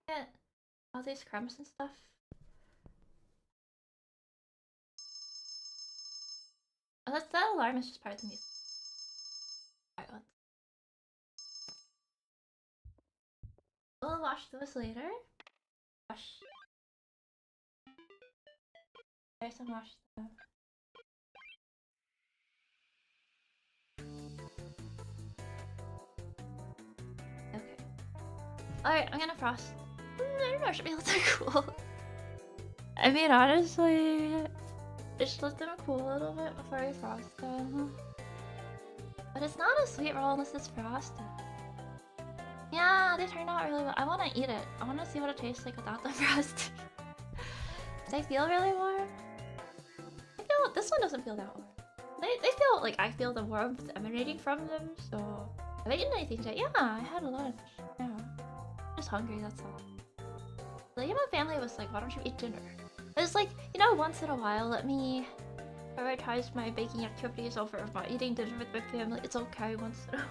Yeah, all these crumbs and stuff. Oh, that alarm is just part of the music. Alright, we'll wash those later. Wash. There's some wash stuff. Okay. Alright, I'm gonna frost. I don't know, I should be able to cool. I mean, honestly, just let them cool a little bit before I frost them. But it's not a sweet roll unless it's frosted. Yeah, they turned out really well. I want to eat it. I want to see what it tastes like without the frosting. They feel really warm. This one doesn't feel that warm. They feel like I feel the warmth emanating from them. So have I eaten anything today? Yeah, I had lunch. Yeah, I'm just hungry. That's all. Like my family was like, "Why don't you eat dinner?" I was like, you know, once in a while, let me prioritize my baking activities over my eating dinner with my family. It's okay once in a while.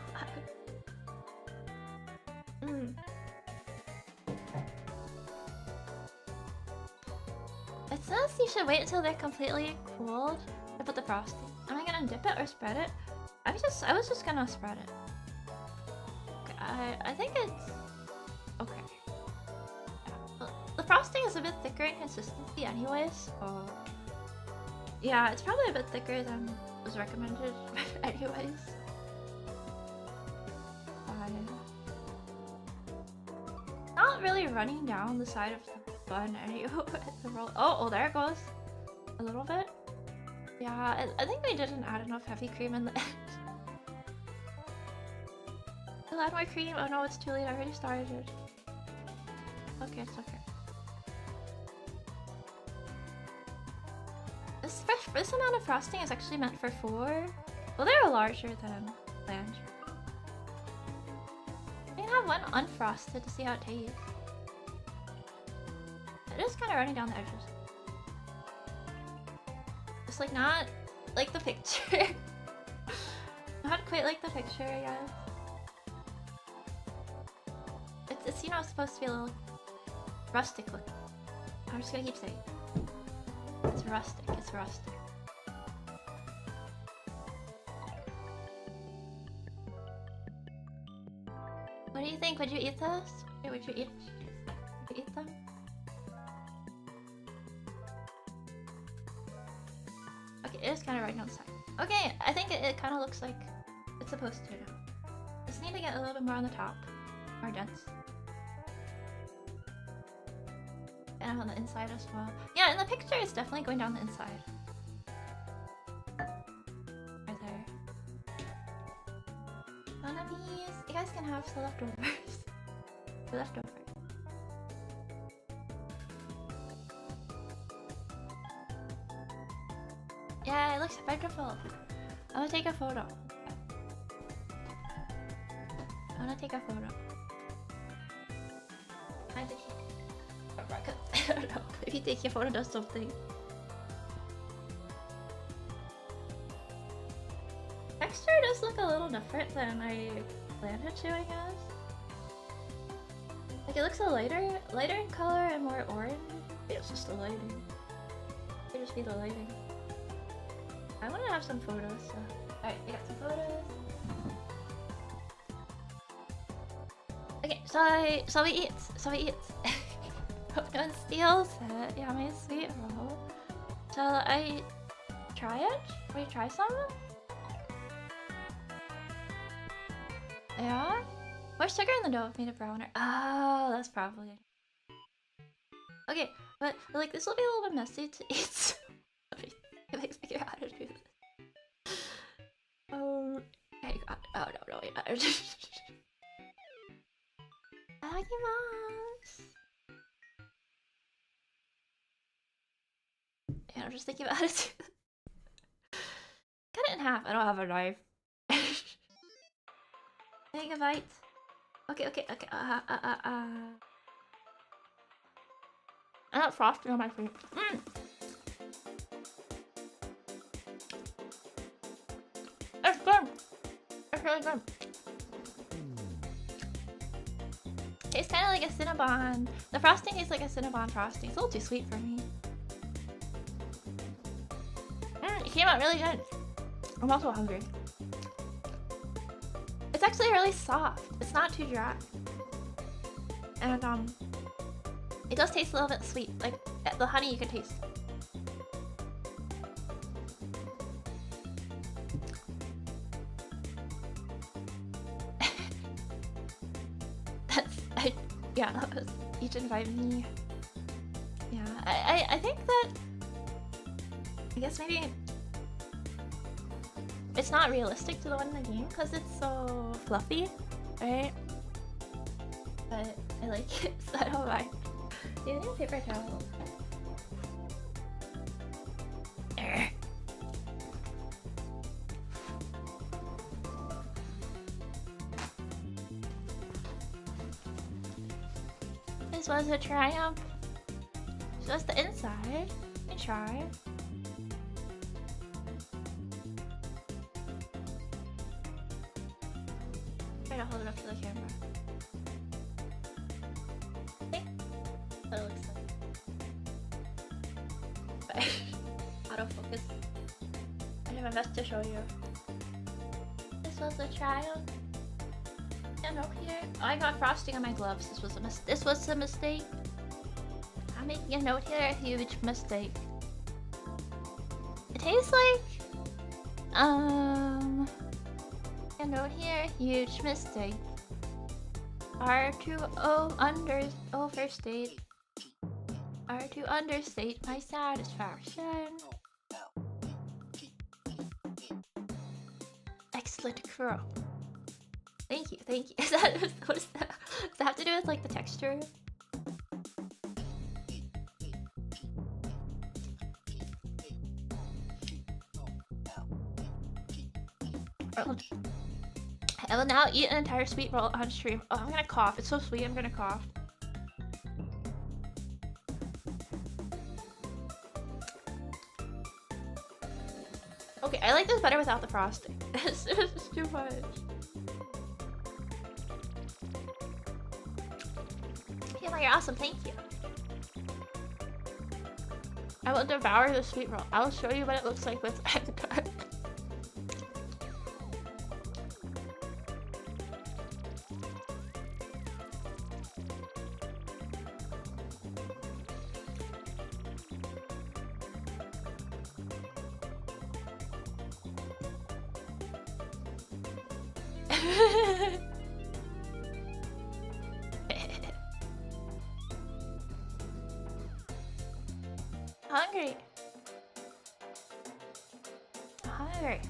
It says you should wait until they're completely cooled to put the frosting. Am I gonna dip it or spread it? I was just gonna spread it. Okay, I think it's okay. Yeah, well, the frosting is a bit thicker in consistency anyways, so yeah, it's probably a bit thicker than was recommended anyways. Not really running down the side of the bun anyway. The roll. Oh, there it goes. A little bit. Yeah, I think I didn't add enough heavy cream in the end. I'll add more cream. Oh no, it's too late. I already started. Okay, it's okay. This amount of frosting is actually meant for 4. Well, they're larger than planned. I can have one unfrosted to see how it tastes. It is kind of running down the edges. Just like not like the picture. Not quite like the picture, I guess. it's you know supposed to be a little rustic look. I'm just gonna keep saying it's rustic. It's rustic. What do you think? Would you eat this? Would you eat them? Okay, it is kind of right on the side. Okay, I think it kind of looks like it's supposed to now. Just need to get a little bit more on the top, more dense. And on the inside as well. Yeah, in the picture it's definitely going down the inside. Right there. One of these. You guys can have the leftovers. The leftovers. Yeah, it looks beautiful. I'm gonna take a photo. I'm gonna take a photo. I don't know. If you take a photo does something. Texture does look a little different than I planned it to, I guess. Like it looks a lighter in color and more orange. It's just the lighting. It just be the lighting. I want to have some photos, so... Alright, I got some photos. Okay, so we eat. Hope no one steals it. Yeah, my sweet roll. So I try it? Will you try some? Yeah? More sugar in the dough made it browner. Oh, that's probably... Okay, but like this will be a little bit messy to eat. It makes me figure out how to do this. I got it. Oh no, wait. Yeah, I'm just thinking about it. Cut it in half. I don't have a knife. Take a bite. Okay. I got frosting on my feet. It's good. It's really good. Tastes kind of like a Cinnabon. The frosting tastes like a Cinnabon frosting. It's a little too sweet for me. It came out really good. I'm also hungry. It's actually really soft. It's not too dry. And it does taste a little bit sweet. Like the honey you can taste. Yeah, that was eaten by me. Yeah, I think that... I guess maybe... It's not realistic to the one in the game because it's so fluffy, right? But I like it, so I don't mind. Do you need a paper towel? This was a triumph. So that's the inside. Let me try. Try to hold it up to the camera. Okay. That's what it looks like. Autofocus. I do my best to show you. This was a triumph. And up here, oh, I got frosting on my gloves. This was a mistake. I'm making a note here, a huge mistake. It tastes like a note here, huge mistake. R2O overstate. R2 understate my satisfaction. Excellent crow. Thank you. Is that, what is that? Does that have to do with like the texture? I will now eat an entire sweet roll on stream. Oh, I'm gonna cough. It's so sweet, I'm gonna cough. Okay, I like this better without the frosting. It's too much. Oh, you're awesome. Thank you. I will devour the sweet roll. I'll show you what it looks like with Handcam. Hungry. Hungry.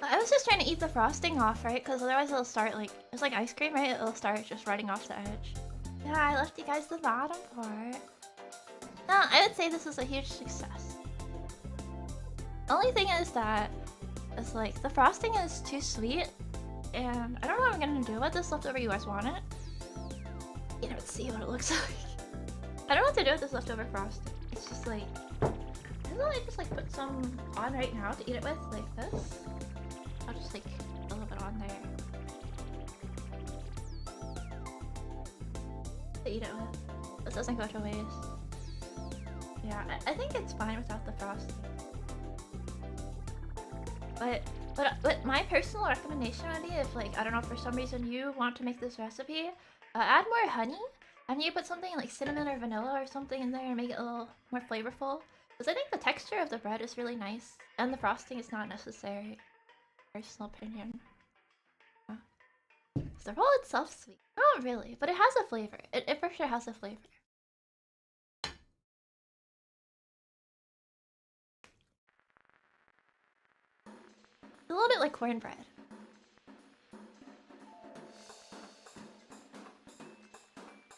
I was just trying to eat the frosting off, right? Because otherwise it'll start like, it's like ice cream, right? It'll start just running off the edge. Yeah, I left you guys the bottom part. No, I would say this is a huge success. Only thing is that it's like the frosting is too sweet, and I don't know what I'm gonna do with this leftover. You guys want it? You know, see what it looks like. I don't know what to do with this leftover frosting. It's just like, isn't I just like put some on right now to eat it with, like this? I'll just like a little bit on there to eat it with. This doesn't go to waste. Yeah, I think it's fine without the frosting. But my personal recommendation would be, if like, I don't know, for some reason you want to make this recipe, add more honey, and you put something like cinnamon or vanilla or something in there and make it a little more flavorful. Because I think the texture of the bread is really nice, and the frosting is not necessary. Personal opinion. Is the roll itself sweet? Not really, but it has a flavor. It for sure has a flavor. It's a little bit like cornbread.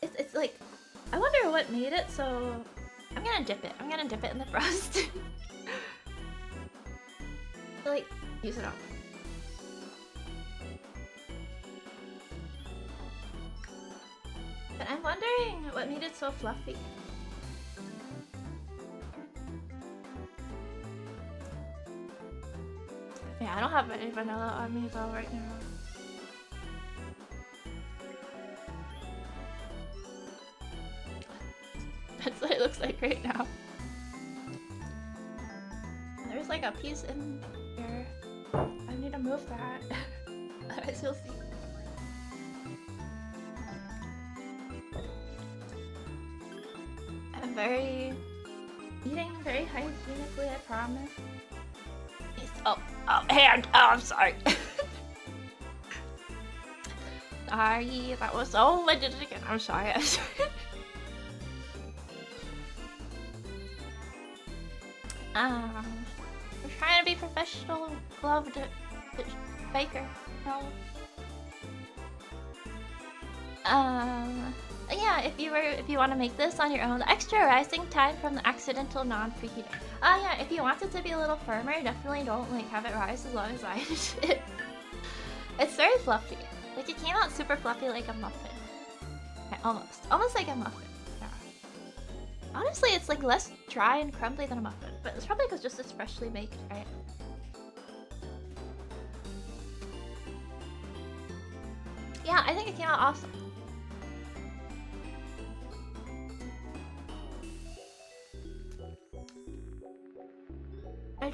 It's like, I wonder what made it, so I'm gonna dip it. I'm gonna dip it in the frosting. Like, use it up. But I'm wondering what made it so fluffy. Yeah, I don't have any vanilla on me though right now. That's what it looks like right now. There's like a piece in here. I need to move that. Otherwise you'll see. I'm eating very hygienically, I promise. Oh, hand! Oh, I'm sorry. Sorry, that was, oh, I did it again. I'm sorry, I'm sorry. We're trying to be professional gloved baker. No. Yeah, if you want to make this on your own, the extra rising time from the accidental non-preheating. Yeah, if you want it to be a little firmer, definitely don't like have it rise as long as I did. It's very fluffy. Like it came out super fluffy like a muffin. Okay, almost like a muffin. Yeah. Honestly, it's like less dry and crumbly than a muffin, but it's probably because just it's freshly baked, right? Yeah, I think it came out awesome. I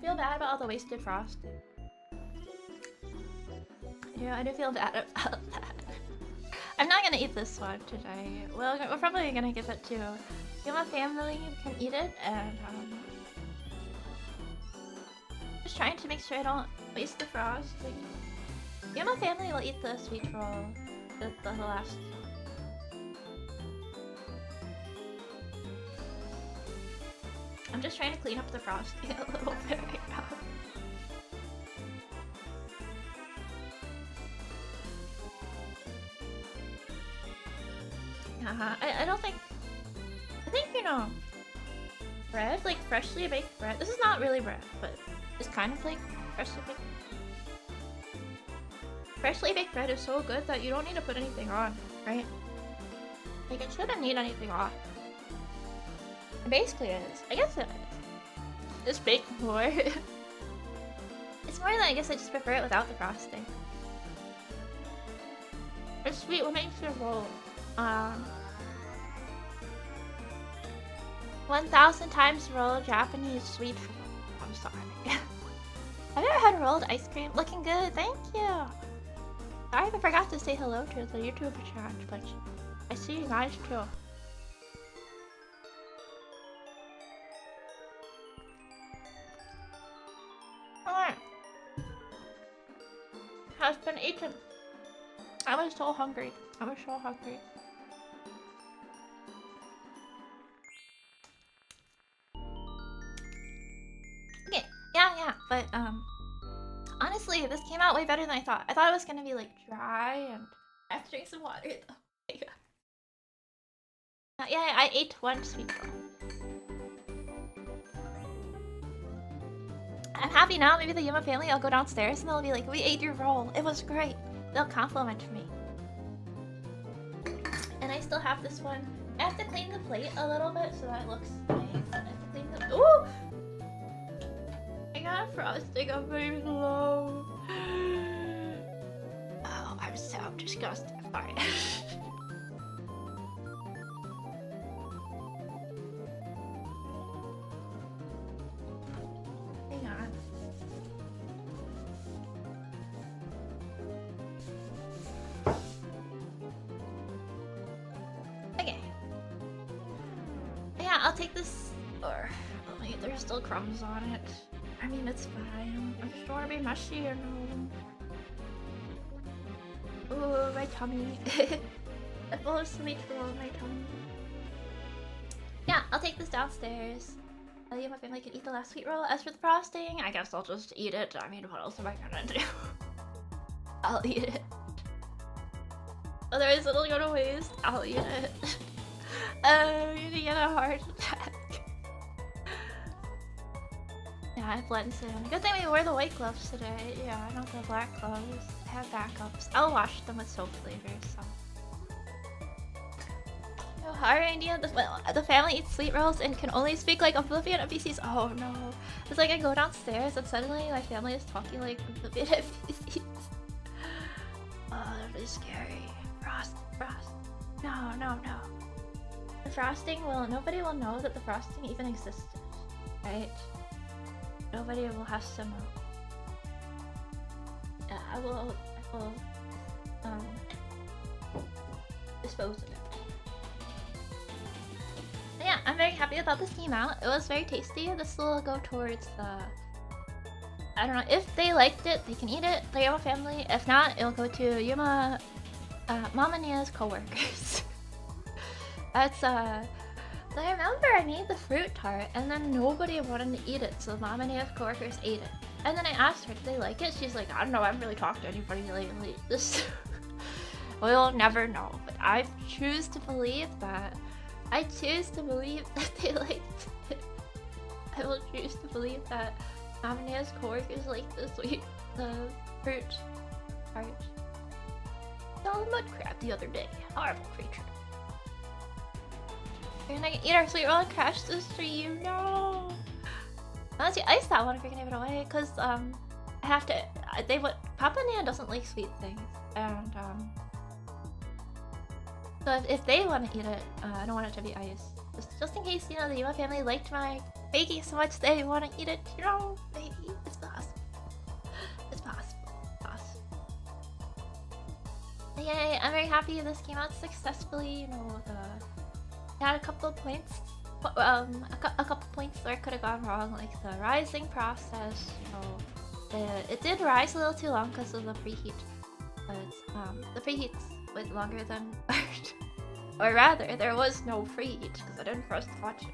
feel bad about all the wasted frosting. Yeah, I do feel bad about that. I'm not gonna eat this one today. Well, we're probably gonna give it to my family who can eat it, and just trying to make sure I don't waste the frosting. My family will eat the sweet roll, the last. I'm just trying to clean up the frosting a little bit right now. I don't think... I think, bread, like freshly baked bread. This is not really bread, but it's kind of like freshly baked. Freshly baked bread is so good that you don't need to put anything on, right? Like, it shouldn't need anything on. Basically it is. I guess it is. Just bake more. It's more than I guess I just prefer it without the frosting. It's sweet. What makes it roll? 1,000 times roll Japanese sweet. I'm sorry. Have you ever had rolled ice cream? Looking good, thank you. Sorry if I forgot to say hello to the YouTuber chat, but I see you guys too. Alright. Has been eaten. I was so hungry. I was so hungry. Okay, yeah, but honestly, this came out way better than I thought. I thought it was gonna be like dry and I have to drink some water though. Yeah, I ate one sweet roll. I'm happy now. Maybe the Yuma family, I'll go downstairs and they'll be like, we ate your roll. It was great. They'll compliment me. And I still have this one. I have to clean the plate a little bit so that it looks nice. And I have to clean the... Ooh! I got frosting on my glove. Oh, I'm so disgusted. Sorry. Hang on. Okay. Yeah, I'll take this. Or oh wait, there's still crumbs on it. I mean, it's fine. I'm just trying to be messy, you know. Ooh, my tummy. I feel a sweet roll in my tummy. Yeah, I'll take this downstairs. Yeah, my family can eat the last sweet roll. As for the frosting, I guess I'll just eat it. I mean, what else am I gonna do? I'll eat it. Otherwise, it'll go to waste. I'll eat it. I'm gonna get a heart attack. Yeah, it blends in. Good thing we wore the white gloves today. Yeah, not the black gloves. I have backups. I'll wash them with soap flavors, so. No, our idea, the family eats sweet rolls and can only speak like Oblivion NPCs. Oh no. It's like I go downstairs and suddenly my family is talking like Oblivion NPCs. Oh, that is scary. Frost. No. The frosting nobody will know that the frosting even existed, right? Nobody will have to know. Yeah, I will dispose of it. But yeah, I'm very happy about this came out. It was very tasty. This will go towards the... I don't know, if they liked it, they can eat it, the Yuma family. If not, it'll go to Yuma, Mama Nia's co-workers. That's, I remember I made the fruit tart and then nobody wanted to eat it, so Mama Nia's co-workers ate it. And then I asked her, did they like it? She's like, I don't know, I haven't really talked to anybody lately. We'll never know, but I choose to believe that. I choose to believe that they liked it. I will choose to believe that Mama Nia's co-workers like the fruit tart. Saw a mud crab the other day. Horrible creature. We're gonna eat our sweet roll and crash the stream. No. Unless you ice that one if you're gonna give it away, cause I have to. Papa Nia doesn't like sweet things, and so if they want to eat it, I don't want it to be iced. Just in case, you know, the Yuma family liked my baking so much they want to eat it. You know, maybe it's possible. It's possible. Yay! I'm very happy this came out successfully. You know, had a couple of points. A couple points where it could have gone wrong, like the rising process. You know, it did rise a little too long because of the preheat. But the preheats went longer than or rather, there was no preheat because I didn't first watch it.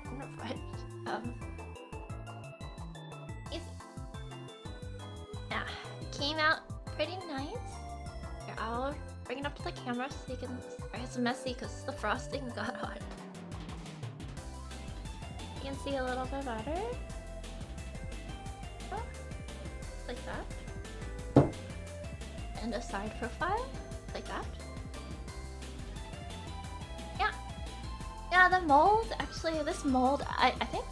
Easy. Yeah, came out pretty nice. Here, I'll bring it up to the camera so you can. It's messy because the frosting got on. You can see a little bit better. Oh, like that. And a side profile, like that. Yeah, the mold, actually, this mold, I think,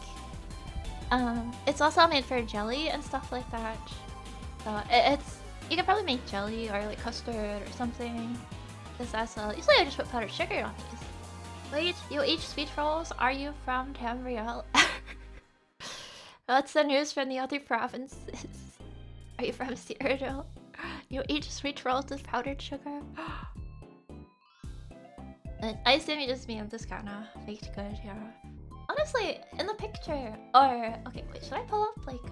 it's also made for jelly and stuff like that. So you could probably make jelly or like custard or something. this as well. Usually I just put powdered sugar on these. Wait, you eat sweet rolls? Are you from Tamriel? What's the news from the other provinces? Are you from Cyrodiil? You eat sweet rolls with powdered sugar? And I assume you just mean this kind of baked good, yeah. Honestly, in the picture, or okay, wait, should I pull up like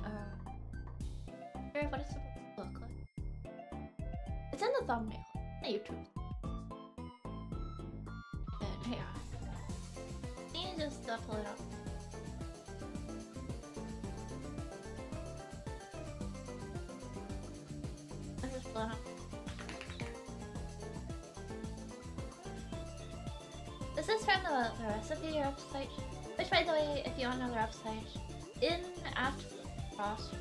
what it's supposed to look like? It's in the thumbnail. On YouTube. And yeah, you just pull it up. I'm just pulling up. This is from the recipe website. Which, by the way, if you want to know the website, in after Frost,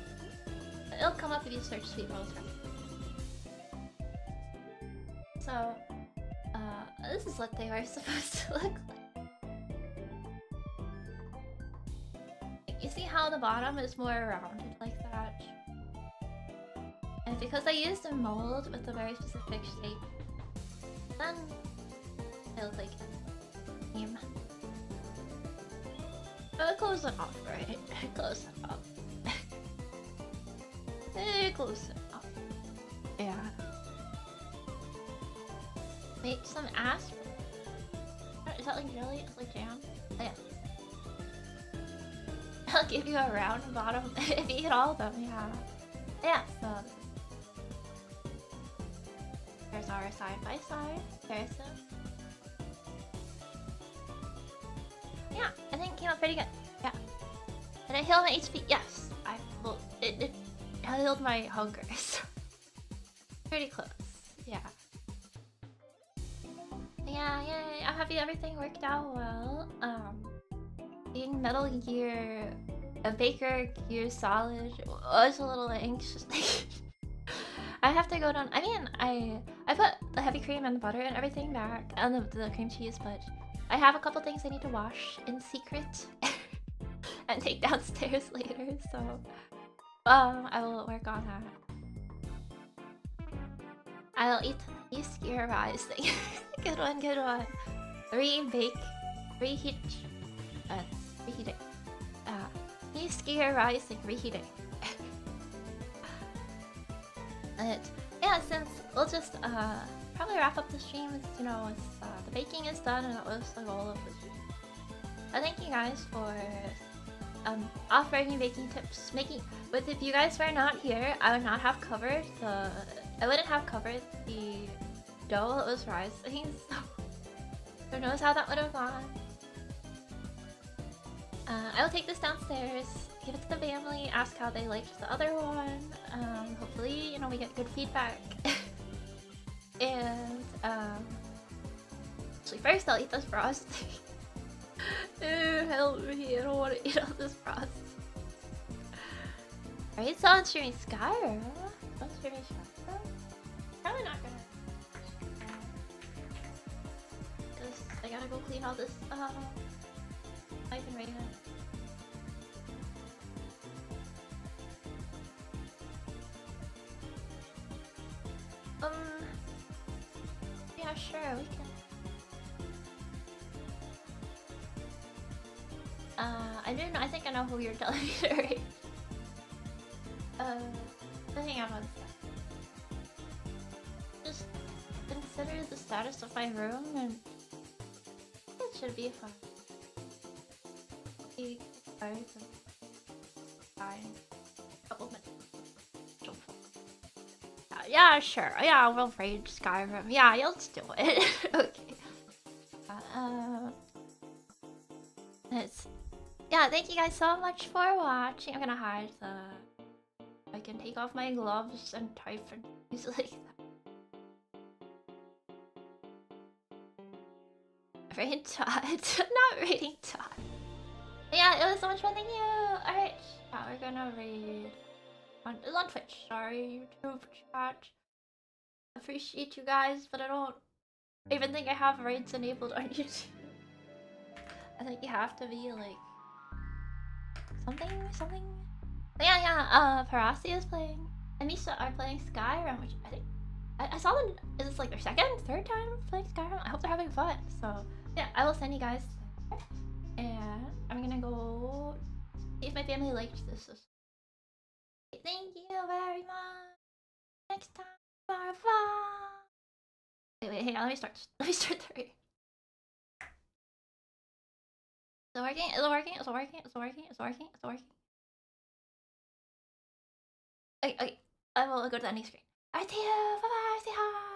it'll come up if you search sweet rolls. So, this is what they were supposed to look like. You see how the bottom is more rounded like that? And because I used a mold with a very specific shape, then it looks like cream. But close it off, right? Close it off. Close it off. Yeah. Make some aspirin. Is that like jelly? It's like jam? Oh, yeah. I'll give you a round bottom if you eat all of them, yeah. Yeah, so there's our side by side comparison. Yeah, I think it came out pretty good. Yeah. Did I heal my HP? Yes. It healed my hunger. So pretty close. Yeah. Yeah, yay. I'm happy everything worked out well. Being Metal Gear, a Baker Gear Solid was a little anxious. I have to go down. I mean, I put the heavy cream and the butter and everything back, and the cream cheese, but I have a couple things I need to wash in secret and take downstairs later, so I will work on that. I'll eat these skewer rising. Good one, good one. Reheating. These skewer rising, reheating. But yeah, since we'll just probably wrap up the stream, you know, the baking is done, and that was the goal of the stream. I thank you guys for offering me baking tips. But if you guys were not here, I would not have covered I wouldn't have covered the dough that was rising. So who knows how that would have gone. I will take this downstairs, give it to the family, ask how they liked the other one. Hopefully, you know, we get good feedback. And actually, first I'll eat this frosting. Ew, help me! I don't want to eat all this frosting. Alright, so I'm streaming Skyrim. I'm streaming Skyrim. Probably not gonna. Cause I gotta go clean all this. I can write it. Yeah, sure, we can. I think I know who you're telling me to rate. Hang on one sec. Just consider the status of my room, and it should be fine. Fine. Couple minutes. Yeah, sure. Yeah, we'll raid Skyrim. Yeah, let's do it. Okay. Yeah, thank you guys so much for watching. I'm gonna hide I can take off my gloves and type and things like that. Raid Todd. Not raiding Todd. Yeah, it was so much fun. Thank you. Alright. Yeah, we're gonna raid. It's on Twitch. Sorry, YouTube chat. Appreciate you guys, but I don't even think I have raids enabled on YouTube. I think you have to be like something. But yeah, Parasi is playing, and Misha are playing Skyrim, which I think I saw them. Is this like their second, third time playing Skyrim? I hope they're having fun. So yeah, I will send you guys there. And I'm gonna go see if my family liked this. Thank you very much. Next time, bye bye. Wait, hang on. Let me start. Let me start the raid. Is it working? Is it working? Is it working? Is it working? Is it working? Is it working? Okay, I will go to the ending screen. Alright, see you. Bye bye. Say hi.